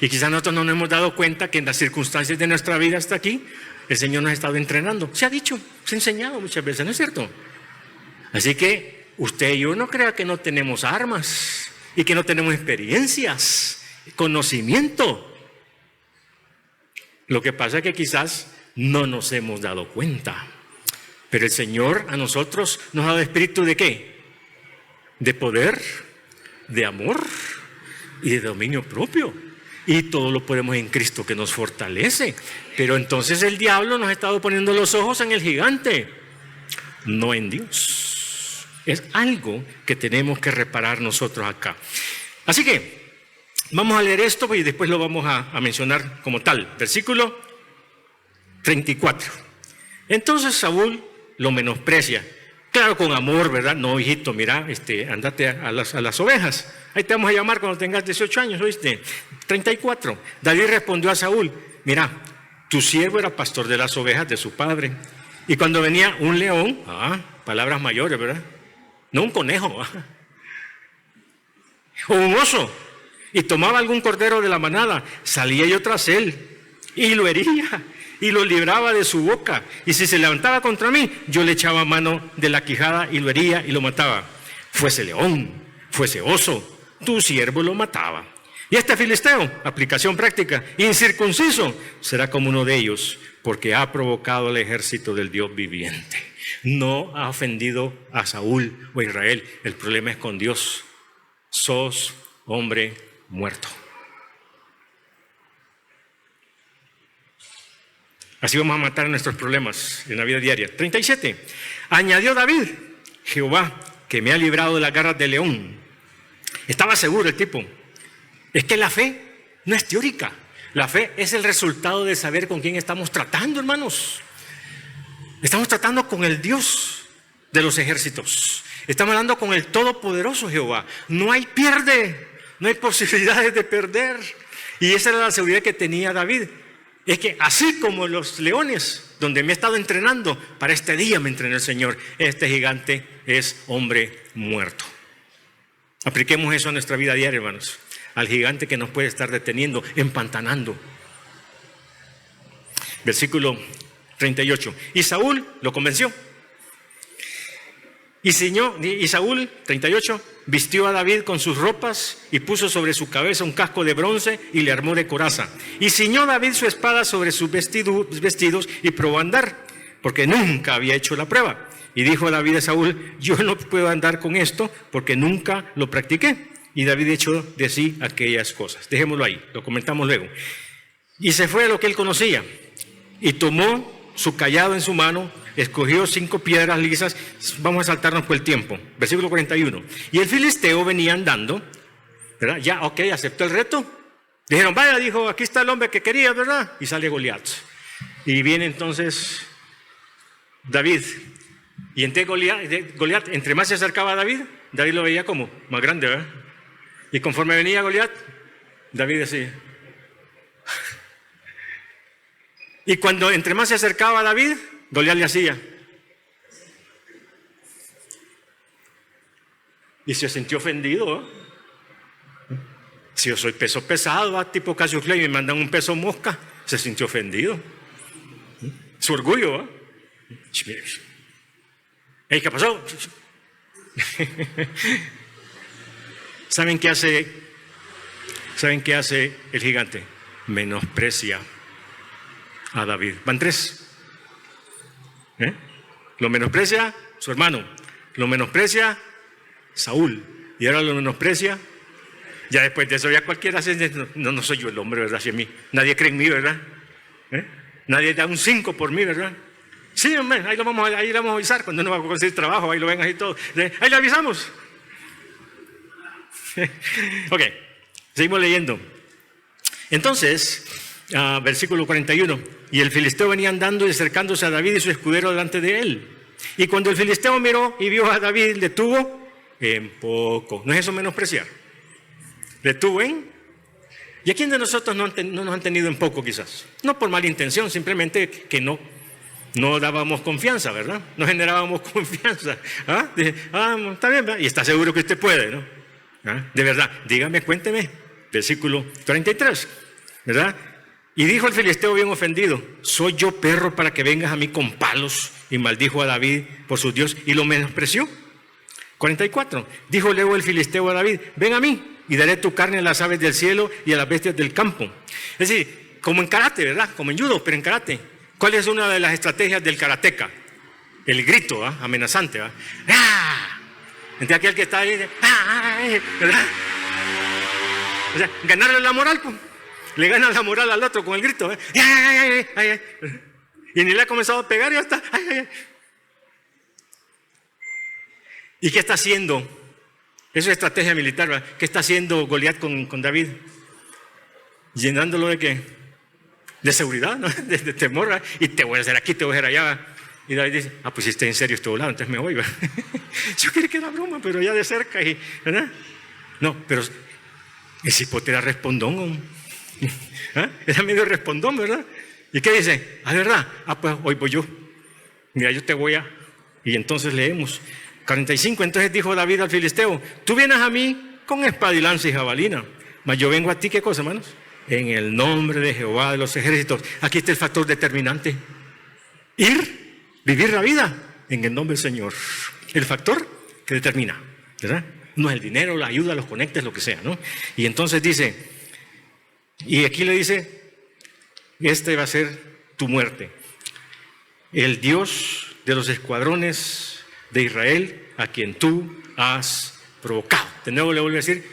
Y quizás nosotros no nos hemos dado cuenta que en las circunstancias de nuestra vida hasta aquí, el Señor nos ha estado entrenando. Se ha dicho, se ha enseñado muchas veces, ¿no es cierto? Así que usted y yo no crea que no tenemos armas y que no tenemos experiencias, conocimiento. Lo que pasa es que quizás no nos hemos dado cuenta. Pero el Señor a nosotros nos ha dado espíritu ¿de qué? De poder, de amor y de dominio propio. Y todo lo podemos en Cristo que nos fortalece. Pero entonces el diablo nos ha estado poniendo los ojos en el gigante, no en Dios. Es algo que tenemos que reparar nosotros acá. Así que vamos a leer esto y después lo vamos a mencionar como tal. Versículo 34. Entonces Saúl lo menosprecia. Claro, con amor, ¿verdad? No, hijito, mira, andate a las ovejas. Ahí te vamos a llamar cuando tengas 18 años, ¿oíste? 34. David respondió a Saúl, mira, tu siervo era pastor de las ovejas de su padre. Y cuando venía un león, palabras mayores, ¿verdad? No un conejo, o un oso, y tomaba algún cordero de la manada, salía yo tras él y lo hería y lo libraba de su boca. Y si se levantaba contra mí, yo le echaba mano de la quijada y lo hería y lo mataba. Fuese león, fuese oso, tu siervo lo mataba. Y este filisteo, aplicación práctica, incircunciso, será como uno de ellos, porque ha provocado el ejército del Dios viviente. No ha ofendido a Saúl o a Israel. El problema es con Dios. Sos hombre muerto. Así vamos a matar nuestros problemas en la vida diaria. 37. Añadió David: Jehová, que me ha librado de las garras del león. Estaba seguro el tipo. Es que la fe no es teórica. La fe es el resultado de saber con quién estamos tratando, hermanos. Estamos tratando con el Dios de los ejércitos. Estamos hablando con el Todopoderoso Jehová. No hay pierde, no hay posibilidades de perder. Y esa era la seguridad que tenía David. Es que así como los leones, donde me he estado entrenando, para este día me entrenó el Señor. Este gigante es hombre muerto. Apliquemos eso a nuestra vida diaria, hermanos. Al gigante que nos puede estar deteniendo, empantanando. Versículo 38. Y Saúl lo convenció. Y Saúl, 38, vistió a David con sus ropas y puso sobre su cabeza un casco de bronce y le armó de coraza. Y ciñó David su espada sobre sus vestidos y probó a andar, porque nunca había hecho la prueba. Y dijo David a Saúl: yo no puedo andar con esto porque nunca lo practiqué. Y David echó de sí aquellas cosas. Dejémoslo ahí, lo comentamos luego. Y se fue a lo que él conocía y tomó su cayado en su mano, escogió 5 piedras lisas. Vamos a saltarnos por el tiempo. Versículo 41. Y el filisteo venía andando, ¿verdad? Ya, ok, aceptó el reto. Dijeron: vaya, dijo, aquí está el hombre que quería, ¿verdad? Y sale Goliat. Y viene entonces David. Y entre Goliat, entre más se acercaba a David, David lo veía como más grande, ¿verdad? Y conforme venía Goliat, David decía. Y cuando entre más se acercaba a David, Goliat le hacía. Y se sintió ofendido. Si yo soy peso pesado, tipo Cassius Clay, me mandan un peso mosca, se sintió ofendido. Su orgullo. ¿Qué pasó? ¿Saben qué hace el gigante? Menosprecia a David. Van 3. Lo menosprecia su hermano, lo menosprecia Saúl, y ahora lo menosprecia. Ya después de eso, ya cualquiera hace, no soy yo el hombre, ¿verdad? Hacia mí. Nadie cree en mí, ¿verdad? Nadie da un 5 por mí, ¿verdad? Sí, hombre, ahí le vamos a avisar cuando uno va a conseguir trabajo, ahí lo ven ahí todo. Ahí le avisamos. Ok, seguimos leyendo. Entonces, versículo 41. Y el filisteo venía andando y acercándose a David y su escudero delante de él. Y cuando el filisteo miró y vio a David, le tuvo en poco. ¿No es eso menospreciar? Le tuvo en. ¿Y a quién de nosotros no nos han tenido en poco quizás? No por mala intención, simplemente que no dábamos confianza, ¿verdad? No generábamos confianza. Está bien, ¿verdad? Y está seguro que usted puede, ¿no? De verdad, dígame, cuénteme. Versículo 33, ¿verdad? Y dijo el filisteo bien ofendido: ¿soy yo perro para que vengas a mí con palos? Y maldijo a David por su Dios y lo menospreció. 44, dijo luego el filisteo a David: ven a mí y daré tu carne a las aves del cielo y a las bestias del campo. Es decir, como en karate, ¿verdad? Como en judo, pero en karate. ¿Cuál es una de las estrategias del karateca? El grito, amenazante, ¿verdad? ¡Ah! Entre aquel que está ahí, ¿verdad? O sea, ganarle la moral, pues. Le gana la moral al otro con el grito. Y ni le ha comenzado a pegar y ya está. ¿Y qué está haciendo? Eso es estrategia militar, ¿verdad? ¿Qué está haciendo Goliat con David? Llenándolo de qué? De seguridad, ¿no? De temor, ¿verdad? Y te voy a hacer aquí, te voy a hacer allá, ¿verdad? Y David dice: pues si está en serio este volado, entonces me voy, ¿verdad? Yo quería que era broma, pero ya de cerca, ¿verdad? No, pero el cipote era respondón. Era medio respondón, ¿verdad? ¿Y qué dice? ¿Verdad? Pues hoy voy yo. Mira, yo te voy a. Y entonces leemos 45. Entonces dijo David al filisteo: tú vienes a mí con espada y lanza y jabalina, Mas yo vengo a ti, ¿qué cosa, hermanos? En el nombre de Jehová de los ejércitos. Aquí está el factor determinante. Vivir la vida en el nombre del Señor. El factor que determina, ¿verdad? No es el dinero, la ayuda, los conectes, lo que sea, ¿no? Y entonces dice, y aquí le dice, este va a ser tu muerte. El Dios de los escuadrones de Israel, a quien tú has provocado. De nuevo le vuelvo a decir,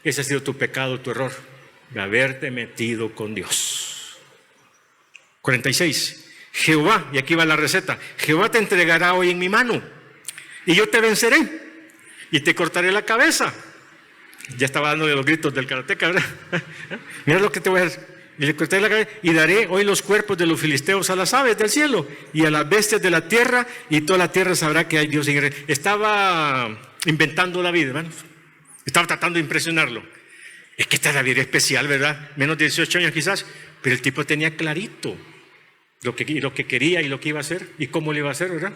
ese ha sido tu pecado, tu error, de haberte metido con Dios. 46. Jehová, y aquí va la receta, Jehová te entregará hoy en mi mano, y yo te venceré, y te cortaré la cabeza. Ya estaba dando de los gritos del karateca, ¿verdad? Mira lo que te voy a hacer. Y le cortaré la cabeza, y daré hoy los cuerpos de los filisteos a las aves del cielo, y a las bestias de la tierra, y toda la tierra sabrá que hay Dios en Israel. Estaba inventando David, hermanos. Estaba tratando de impresionarlo. Es que este David era especial, ¿verdad? Menos de 18 años quizás, pero el tipo tenía clarito lo que quería y lo que iba a hacer y cómo lo iba a hacer, ¿verdad?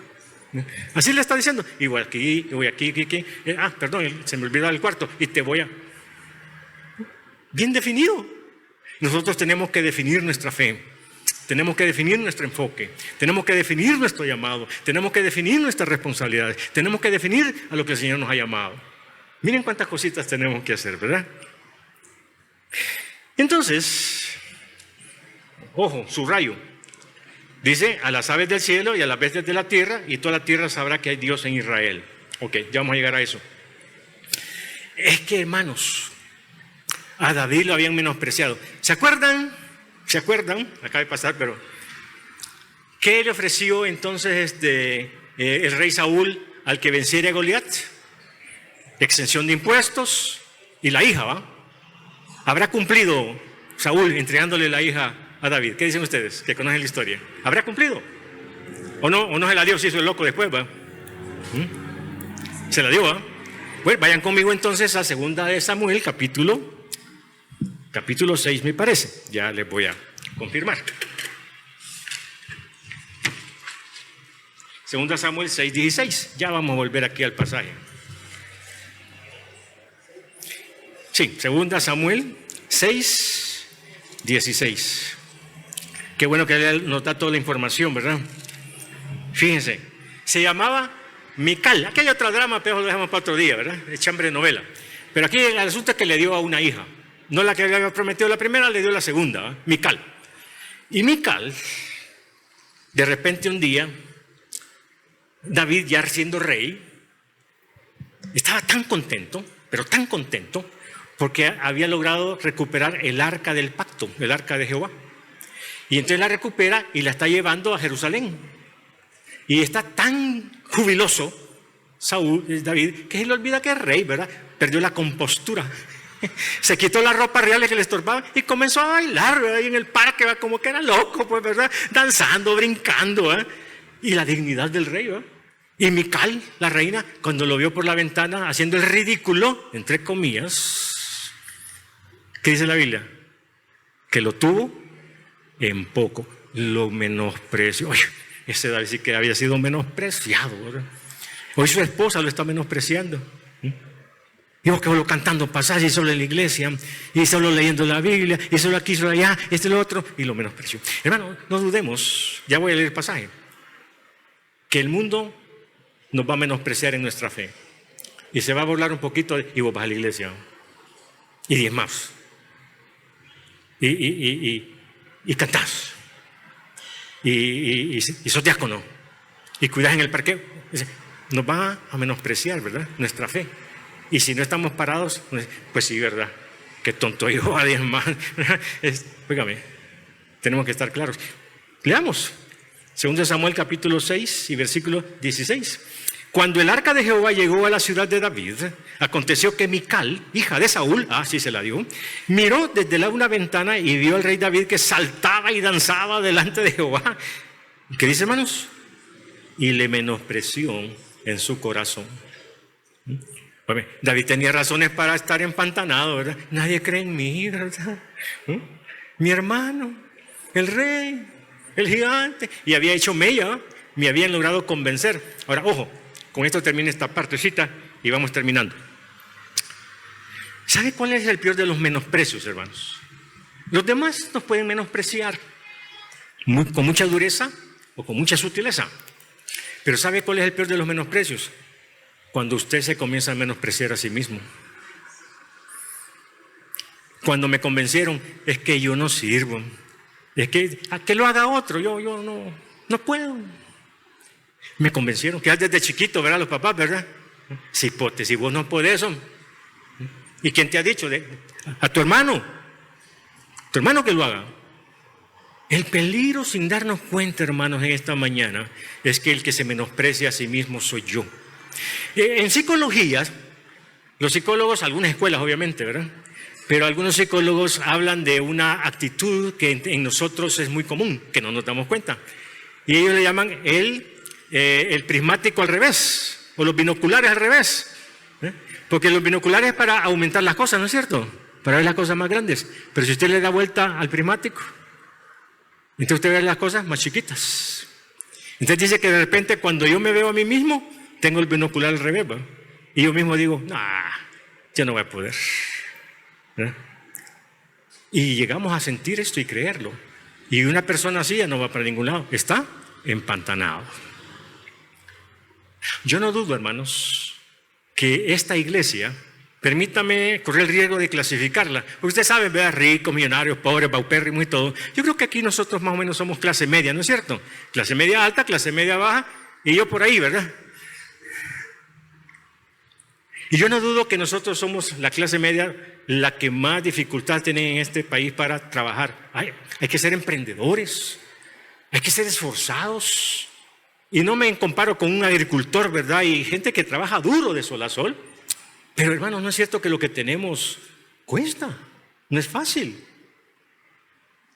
Así le está diciendo, y voy aquí, y voy aquí. Perdón, se me olvidó el cuarto, y te voy a... Bien definido. Nosotros tenemos que definir nuestra fe, tenemos que definir nuestro enfoque, tenemos que definir nuestro llamado, tenemos que definir nuestras responsabilidades, tenemos que definir a lo que el Señor nos ha llamado. Miren cuántas cositas tenemos que hacer, ¿verdad? Entonces, ojo, subrayo. Dice, a las aves del cielo y a las bestias de la tierra, y toda la tierra sabrá que hay Dios en Israel. Ok, ya vamos a llegar a eso. Es que, hermanos, a David lo habían menospreciado. ¿Se acuerdan? Acaba de pasar, pero ¿qué le ofreció entonces el rey Saúl al que venciera a Goliat? Exención de impuestos y la hija, ¿va? ¿Habrá cumplido Saúl entregándole la hija a David? ¿Qué dicen ustedes que conocen la historia? ¿Habrá cumplido? ¿O no se la dio? Se hizo el loco después, ¿va? Se la dio, ¿va? Bueno, vayan conmigo entonces a 2 de Samuel, capítulo 6, me parece. Ya les voy a confirmar. 2 Samuel 6, 16. Ya vamos a volver aquí al pasaje. Sí, 2 Samuel 6, 16. Qué bueno que él nos da toda la información, ¿verdad? Fíjense, se llamaba Mical. Aquí hay otro drama, pero lo dejamos para otro día, ¿verdad? Es chambre de novela. Pero aquí el asunto es que le dio a una hija. No la que le había prometido la primera, le dio la segunda, ¿eh? Mical. Y Mical, de repente un día, David ya siendo rey, estaba tan contento, pero tan contento, porque había logrado recuperar el arca del pacto, el arca de Jehová. Y entonces la recupera y la está llevando a Jerusalén. Y está tan jubiloso David, que se le olvida que es rey, ¿verdad? Perdió la compostura. Se quitó la ropa real que le estorbaba y comenzó a bailar, ¿verdad? Ahí en el parque, ¿verdad? Como que era loco, pues, ¿verdad? Danzando, brincando, ¿verdad? Y la dignidad del rey, ¿verdad? Y Mical, la reina, cuando lo vio por la ventana haciendo el ridículo, entre comillas, ¿qué dice la Biblia? Que lo tuvo en poco, lo menospreció. Oye, ese David sí que había sido menospreciado, ¿verdad? Hoy su esposa lo está menospreciando. Y vos que lo cantando pasajes, y solo en la iglesia, y solo leyendo la Biblia, y solo aquí, solo allá, lo otro, y lo menospreció. Hermano, no dudemos, ya voy a leer el pasaje, que el mundo nos va a menospreciar en nuestra fe. Y se va a burlar un poquito, y vos vas a la iglesia. Y diezmás. Y cantás. Y sos diácono. Y cuidás en el parqueo. Nos va a menospreciar, ¿verdad? Nuestra fe. Y si no estamos parados, pues sí, ¿verdad? Qué tonto yo a diezmar. Óigame, tenemos que estar claros. Leamos. 2 Samuel capítulo 6 y versículo 16. Cuando el arca de Jehová llegó a la ciudad de David, aconteció que Mical, hija de Saúl, sí se la dio, miró desde una ventana y vio al rey David que saltaba y danzaba delante de Jehová. ¿Qué dice, hermanos? Y le menospreció en su corazón. David tenía razones para estar empantanado, ¿verdad? Nadie cree en mí, ¿verdad? Mi hermano, el rey, el gigante, y había hecho mella, me habían logrado convencer. Ahora, ojo, con esto termina esta partecita y vamos terminando. ¿Sabe cuál es el peor de los menosprecios, hermanos? Los demás nos pueden menospreciar con mucha dureza o con mucha sutileza. Pero ¿sabe cuál es el peor de los menosprecios? Cuando usted se comienza a menospreciar a sí mismo. Cuando me convencieron, es que yo no sirvo. Es que lo haga otro, yo no puedo. Me convencieron, que desde chiquito, ¿verdad? Los papás, ¿verdad? Cipote, si vos no podés eso. ¿Y quién te ha dicho? A tu hermano que lo haga. El peligro, sin darnos cuenta, hermanos, en esta mañana, es que el que se menosprecia a sí mismo soy yo. En psicología, los psicólogos, algunas escuelas obviamente, ¿verdad? Pero algunos psicólogos hablan de una actitud que en nosotros es muy común, que no nos damos cuenta. Y ellos le llaman el prismático al revés, o los binoculares al revés. Porque los binoculares es para aumentar las cosas, ¿no es cierto? Para ver las cosas más grandes. Pero si usted le da vuelta al prismático, entonces usted ve las cosas más chiquitas. Entonces dice que de repente cuando yo me veo a mí mismo, tengo el binocular al revés, ¿verdad? Y yo mismo digo, yo no voy a poder. ¿verdad? Y llegamos a sentir esto y creerlo. Y una persona así ya no va para ningún lado, está empantanado. Yo no dudo, hermanos, que esta iglesia, permítame correr el riesgo de clasificarla, porque ustedes saben, ¿verdad? Ricos, millonarios, pobres, paupérrimos y todo. Yo creo que aquí nosotros más o menos somos clase media, ¿no es cierto? Clase media alta, clase media baja, y yo por ahí, ¿verdad? Y yo no dudo que nosotros somos la clase media la que más dificultad tiene en este país para trabajar. Hay que ser emprendedores, hay que ser esforzados. Y no me comparo con un agricultor, ¿verdad? Y gente que trabaja duro de sol a sol. Pero hermanos, no es cierto que lo que tenemos cuesta, no es fácil.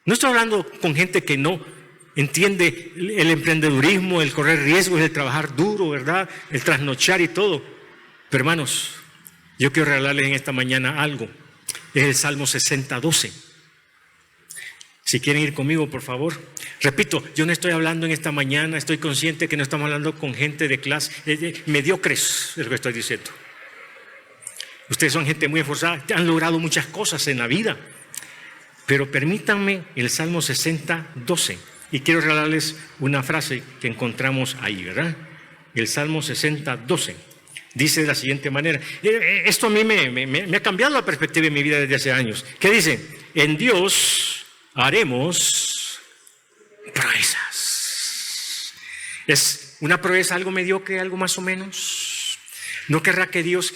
No estoy hablando con gente que no entiende el emprendedurismo, el correr riesgos, el trabajar duro, ¿verdad? El trasnochar y todo. Pero hermanos, yo quiero regalarles en esta mañana algo. Es el Salmo 60:12. Si quieren ir conmigo, por favor. Repito, yo no estoy hablando en esta mañana, estoy consciente que no estamos hablando con gente de clase, mediocres, es lo que estoy diciendo. Ustedes son gente muy esforzada, han logrado muchas cosas en la vida. Pero permítanme el Salmo 60:12. Y quiero regalarles una frase que encontramos ahí, ¿verdad? El Salmo 60:12. Dice de la siguiente manera. Esto a mí me ha cambiado la perspectiva de mi vida desde hace años. ¿Qué dice? En Dios haremos proezas. ¿Es una proeza algo mediocre, algo más o menos? ¿No querrá que Dios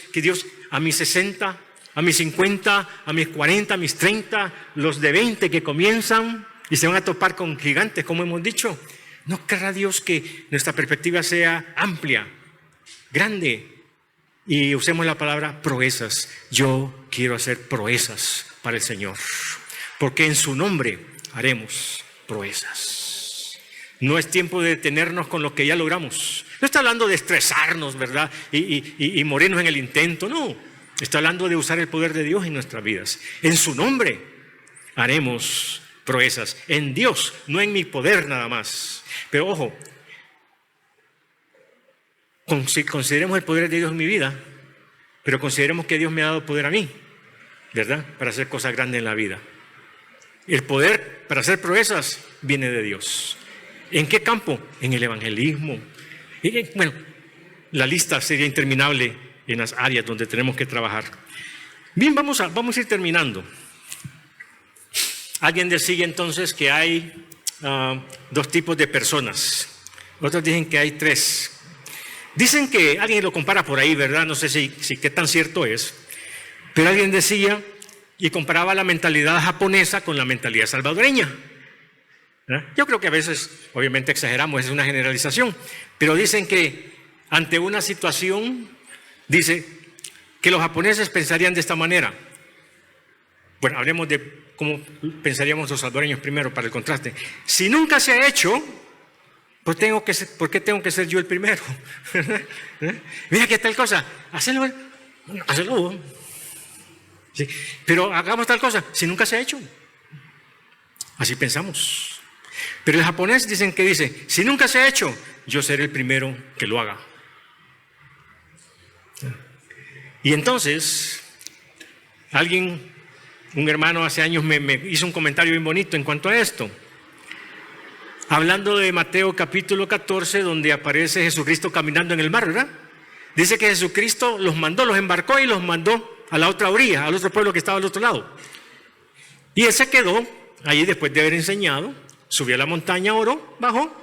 a mis 60, a mis 50, a mis 40, a mis 30, los de 20 que comienzan y se van a topar con gigantes, como hemos dicho? ¿No querrá Dios que nuestra perspectiva sea amplia, grande? Y usemos la palabra proezas. Yo quiero hacer proezas para el Señor, porque en su nombre haremos proezas. No es tiempo de detenernos con lo que ya logramos. No está hablando de estresarnos, ¿verdad? Y morirnos en el intento. No, está hablando de usar el poder de Dios en nuestras vidas. En su nombre haremos proezas. En Dios, no en mi poder nada más. Pero ojo, consideremos el poder de Dios en mi vida, pero consideremos que Dios me ha dado poder a mí, ¿verdad? Para hacer cosas grandes en la vida. El poder para hacer proezas viene de Dios. ¿En qué campo? En el evangelismo. Bueno, la lista sería interminable en las áreas donde tenemos que trabajar. Bien, vamos a ir terminando. Alguien decía entonces que hay dos tipos de personas. Otros dicen que hay tres. Dicen que, alguien lo compara por ahí, ¿verdad? No sé si qué tan cierto es. Pero alguien decía y comparaba la mentalidad japonesa con la mentalidad salvadoreña. ¿verdad? Yo creo que a veces, obviamente exageramos, es una generalización. Pero dicen que ante una situación, dice que los japoneses pensarían de esta manera. Bueno, hablemos de cómo pensaríamos los salvadoreños primero para el contraste. Si nunca se ha hecho, ¿por qué tengo que ser yo el primero? Mira qué tal cosa, hazlo. Sí, pero hagamos tal cosa, si nunca se ha hecho. Así pensamos. Pero el japonés dice, si nunca se ha hecho, yo seré el primero que lo haga. Y entonces, Un hermano hace años me hizo un comentario bien bonito en cuanto a esto. Hablando de Mateo capítulo 14, donde aparece Jesucristo caminando en el mar, ¿verdad? Dice que Jesucristo los embarcó y los mandó a la otra orilla, al otro pueblo que estaba al otro lado. Y él se quedó allí después de haber enseñado, subió a la montaña, oró, bajó,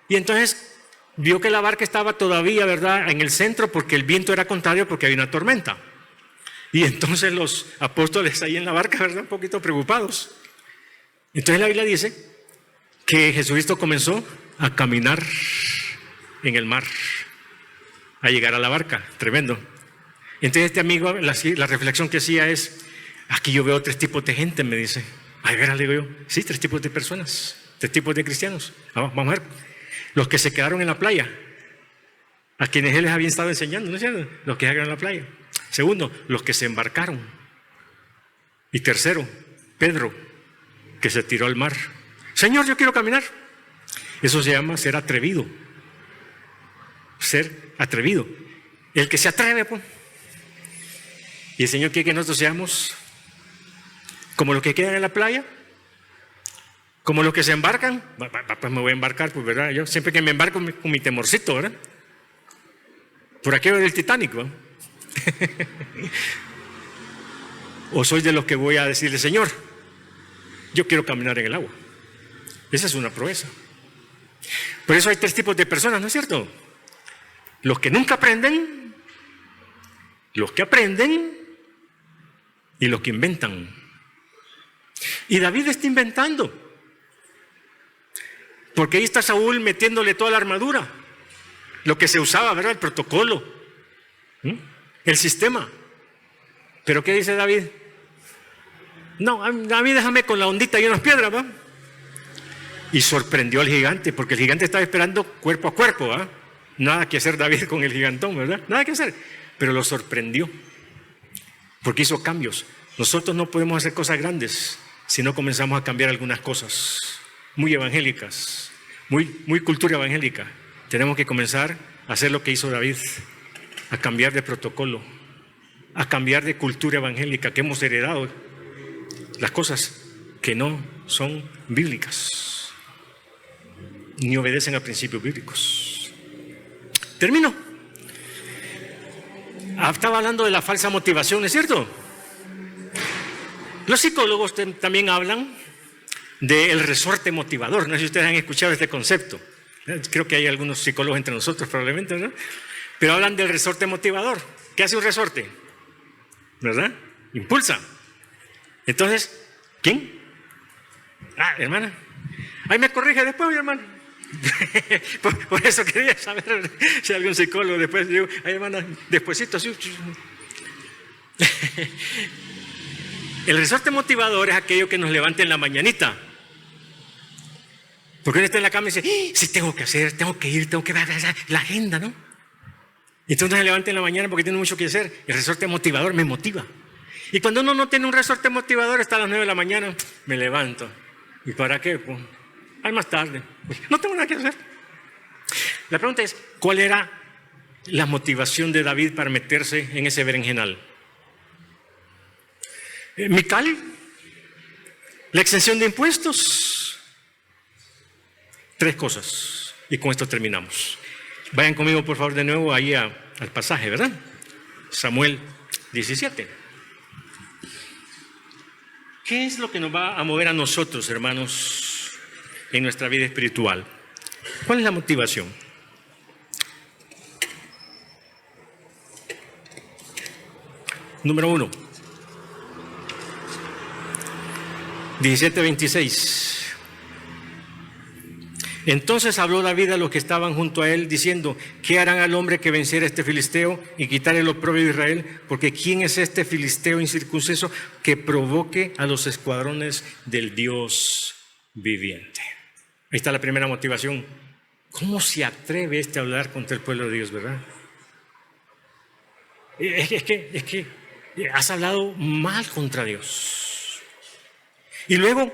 y entonces vio que la barca estaba todavía, ¿verdad?, en el centro porque el viento era contrario porque había una tormenta. Y entonces los apóstoles ahí en la barca, ¿verdad?, un poquito preocupados. Entonces la Biblia dice que Jesucristo comenzó a caminar en el mar, a llegar a la barca, tremendo. Entonces este amigo, la reflexión que hacía es, aquí yo veo 3 tipos de gente, me dice. Ay, verá, le digo yo, sí, 3 tipos de personas, 3 tipos de cristianos. Vamos a ver, los que se quedaron en la playa, a quienes él les había estado enseñando, ¿no es cierto? Los que se quedaron en la playa. Segundo, los que se embarcaron. Y tercero, Pedro, que se tiró al mar. Señor, yo quiero caminar. Eso se llama ser atrevido. Ser atrevido. El que se atreve, pues. Y el Señor quiere que nosotros seamos como los que quedan en la playa, como los que se embarcan. Pues me voy a embarcar, pues, ¿verdad? Yo siempre que me embarco con mi temorcito, ¿verdad? Por aquello del Titanic, ¿verdad? O soy de los que voy a decirle, Señor, yo quiero caminar en el agua. Esa es una proeza. Por eso hay 3 tipos de personas, ¿no es cierto? Los que nunca aprenden, los que aprenden y los que inventan. Y David está inventando, porque ahí está Saúl metiéndole toda la armadura, lo que se usaba, ¿verdad? El protocolo, el sistema. Pero ¿qué dice David? No, a mí déjame con la ondita y unas piedras, ¿va? Y sorprendió al gigante, porque el gigante estaba esperando cuerpo a cuerpo, ¿va? Nada que hacer David con el gigantón, ¿verdad? Nada que hacer. Pero lo sorprendió, porque hizo cambios. Nosotros no podemos hacer cosas grandes si no comenzamos a cambiar algunas cosas muy evangélicas, muy cultura evangélica. Tenemos que comenzar a hacer lo que hizo David, a cambiar de protocolo, a cambiar de cultura evangélica que hemos heredado, las cosas que no son bíblicas, ni obedecen a principios bíblicos. Termino. Estaba hablando de la falsa motivación, ¿no es cierto? Los psicólogos también hablan del resorte motivador. No sé si ustedes han escuchado este concepto. Creo que hay algunos psicólogos entre nosotros probablemente, ¿no? Pero hablan del resorte motivador. ¿Qué hace un resorte? ¿Verdad? Impulsa. Entonces, ¿quién? Hermana. Ahí me corrige después, mi hermana. por eso quería saber si algún psicólogo después digo, ay, hermana, despuésito así. El resorte motivador es aquello que nos levanta en la mañanita. Porque uno está en la cama y dice, sí, tengo que hacer, tengo que ir, tengo que ver la agenda, ¿no? Y entonces se levanta en la mañana porque tiene mucho que hacer. El resorte motivador me motiva. Y cuando uno no tiene un resorte motivador, está a las 9 de la mañana, me levanto. ¿Y para qué? Pues, ay, más tarde. No tengo nada que hacer. La pregunta es, ¿cuál era la motivación de David para meterse en ese berenjenal? ¿Mical? ¿La exención de impuestos? 3 cosas. Y con esto terminamos. Vayan conmigo, por favor, de nuevo ahí al pasaje, ¿verdad? Samuel 17. ¿Qué es lo que nos va a mover a nosotros, hermanos, en nuestra vida espiritual? ¿Cuál es la motivación? Número 1. 17:26. Entonces habló David a los que estaban junto a él, diciendo, ¿qué harán al hombre que venciera a este filisteo y quitar el oprobio de Israel? Porque ¿quién es este filisteo incircunciso que provoque a los escuadrones del Dios viviente? Ahí está la primera motivación. ¿Cómo se atreve a hablar contra el pueblo de Dios, verdad? Es que has hablado mal contra Dios. Y luego,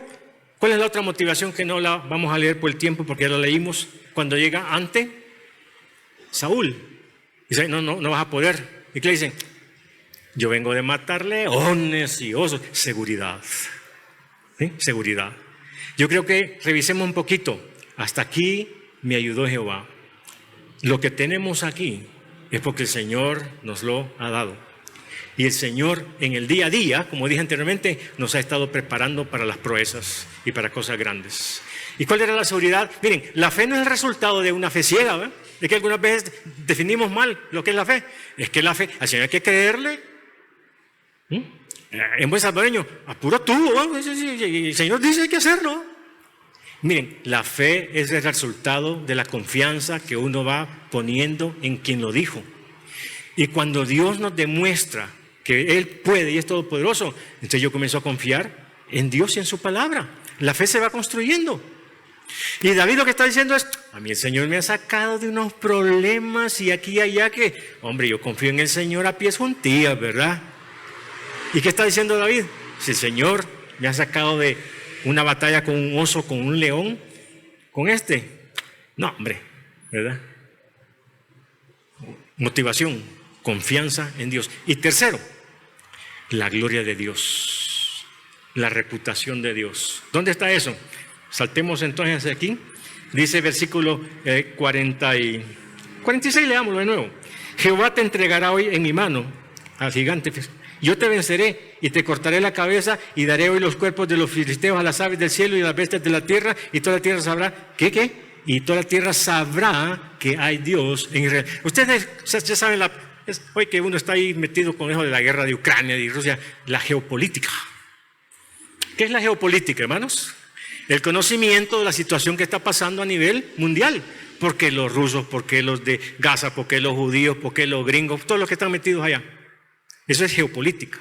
¿cuál es la otra motivación que no la vamos a leer por el tiempo porque ya la leímos? Cuando llega ante Saúl. Dice, no vas a poder. ¿Y qué le dicen? Yo vengo de matar leones y osos. Seguridad. ¿Sí? Seguridad. Yo creo que revisemos un poquito. Hasta aquí me ayudó Jehová. Lo que tenemos aquí es porque el Señor nos lo ha dado. Y el Señor en el día a día, como dije anteriormente, nos ha estado preparando para las proezas y para cosas grandes. ¿Y cuál era la seguridad? Miren, la fe no es el resultado de una fe ciega, ¿verdad? Es que algunas veces definimos mal lo que es la fe. Es que la fe, al Señor hay que creerle. En buen salvadoreño, apura tú, ¿no? El Señor dice que hay que hacerlo. Miren, la fe es el resultado de la confianza que uno va poniendo en quien lo dijo. Y cuando Dios nos demuestra que Él puede y es todopoderoso, entonces yo comienzo a confiar en Dios y en su palabra. La fe se va construyendo. Y David lo que está diciendo es, a mí el Señor me ha sacado de unos problemas y aquí y allá que, hombre, yo confío en el Señor a pies juntillas, ¿verdad? ¿Y qué está diciendo David? Si el Señor me ha sacado de una batalla con un oso, con un león, con no, hombre, ¿verdad? Motivación, confianza en Dios. Y tercero, la gloria de Dios, la reputación de Dios. ¿Dónde está eso? Saltemos entonces aquí. Dice versículo 46, leámoslo de nuevo. Jehová te entregará hoy en mi mano al gigante. Yo te venceré y te cortaré la cabeza y daré hoy los cuerpos de los filisteos a las aves del cielo y a las bestias de la tierra, y toda la tierra sabrá, ¿qué? Y toda la tierra sabrá que hay Dios en Israel. Ustedes ya saben, hoy que uno está ahí metido con eso de la guerra de Ucrania y Rusia, la geopolítica. ¿Qué es la geopolítica, hermanos? El conocimiento de la situación que está pasando a nivel mundial. ¿Por qué los rusos? ¿Por qué los de Gaza? ¿Por qué los judíos? ¿Por qué los gringos? Todos los que están metidos allá. Eso es geopolítica.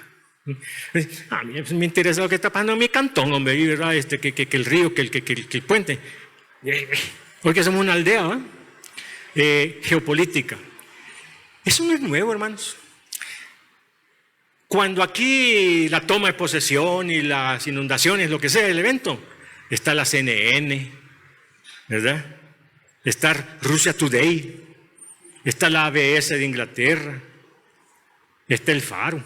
A mí me interesa lo que está pasando en mi cantón, hombre, ¿verdad? Que el río, que el puente. Porque somos una aldea, geopolítica. Eso no es nuevo, hermanos. Cuando aquí la toma de posesión y las inundaciones, lo que sea, el evento, está la CNN, ¿verdad? Está Russia Today, está la ABS de Inglaterra, está el Faro.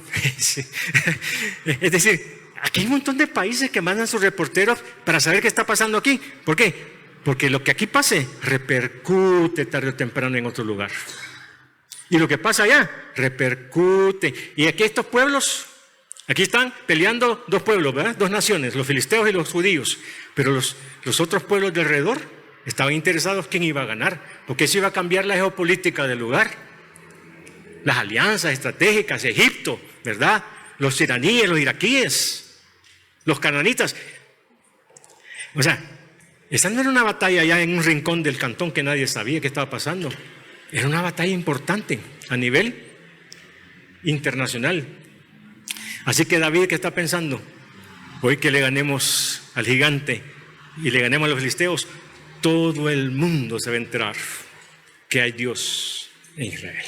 Es decir, aquí hay un montón de países que mandan sus reporteros para saber qué está pasando aquí. ¿Por qué? Porque lo que aquí pase repercute tarde o temprano en otro lugar. Y lo que pasa allá repercute. Y aquí estos pueblos, aquí están peleando dos pueblos, ¿verdad? Dos naciones, los filisteos y los judíos. Pero los otros pueblos de alrededor estaban interesados quién iba a ganar, porque eso iba a cambiar la geopolítica del lugar. Las alianzas estratégicas, Egipto, ¿verdad? Los iraníes, los iraquíes, los cananitas. O sea, esa no era una batalla allá en un rincón del cantón que nadie sabía qué estaba pasando. Era una batalla importante a nivel internacional. Así que David, ¿qué está pensando? Hoy que le ganemos al gigante y le ganemos a los filisteos, todo el mundo se va a enterar que hay Dios en Israel.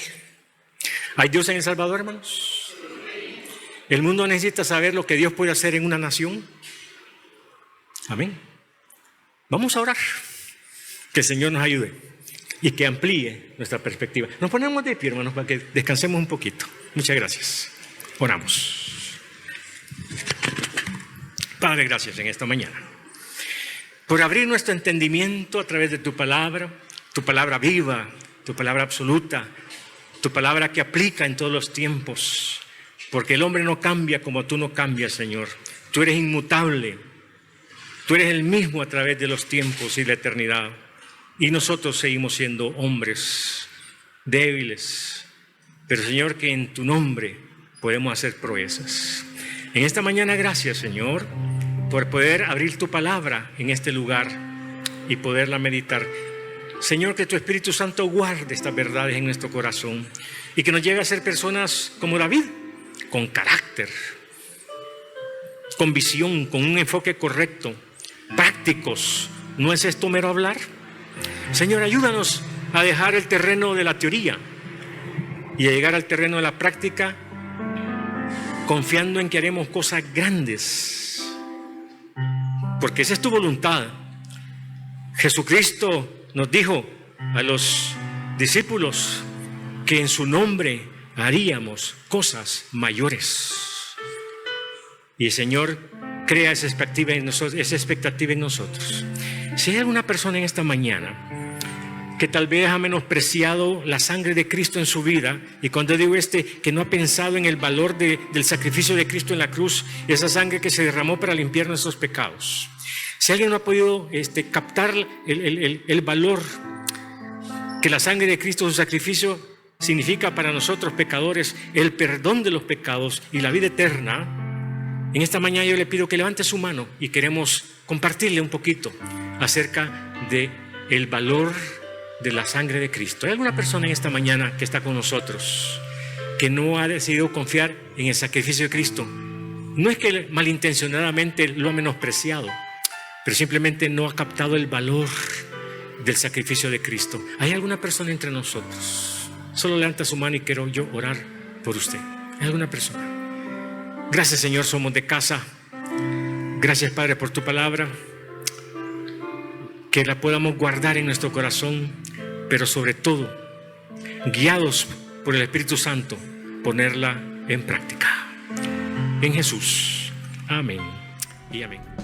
¿Hay Dios en El Salvador, hermanos? El mundo necesita saber lo que Dios puede hacer en una nación. Amén. Vamos a orar. Que el Señor nos ayude y que amplíe nuestra perspectiva. Nos ponemos de pie, hermanos, para que descansemos un poquito. Muchas gracias. Oramos. Padre, gracias en esta mañana por abrir nuestro entendimiento a través de tu palabra viva, tu palabra absoluta, tu palabra que aplica en todos los tiempos, porque el hombre no cambia como tú no cambias, Señor. Tú eres inmutable, tú eres el mismo a través de los tiempos y la eternidad, y nosotros seguimos siendo hombres débiles, pero Señor, que en tu nombre podemos hacer proezas. En esta mañana, gracias, Señor, por poder abrir tu palabra en este lugar y poderla meditar. Señor, que tu Espíritu Santo guarde estas verdades en nuestro corazón y que nos lleve a ser personas como David, con carácter, con visión, con un enfoque correcto, prácticos. ¿No es esto mero hablar? Señor, ayúdanos a dejar el terreno de la teoría y a llegar al terreno de la práctica, confiando en que haremos cosas grandes, porque esa es tu voluntad. Jesucristo nos dijo a los discípulos que en su nombre haríamos cosas mayores. Y el Señor crea esa expectativa en nosotros. Si hay alguna persona en esta mañana que tal vez ha menospreciado la sangre de Cristo en su vida, y cuando digo que no ha pensado en el valor del sacrificio de Cristo en la cruz, esa sangre que se derramó para limpiar nuestros pecados. Si alguien no ha podido captar el valor que la sangre de Cristo, su sacrificio, significa para nosotros pecadores, el perdón de los pecados y la vida eterna, en esta mañana yo le pido que levante su mano y queremos compartirle un poquito acerca del valor de la sangre de Cristo. ¿Hay alguna persona en esta mañana que está con nosotros que no ha decidido confiar en el sacrificio de Cristo? No es que malintencionadamente lo ha menospreciado, pero simplemente no ha captado el valor del sacrificio de Cristo. ¿Hay alguna persona entre nosotros? Solo levanta su mano y quiero yo orar por usted. ¿Hay alguna persona? Gracias, Señor, somos de casa. Gracias, Padre, por tu palabra, que la podamos guardar en nuestro corazón, pero sobre todo, guiados por el Espíritu Santo, ponerla en práctica. En Jesús. Amén y amén.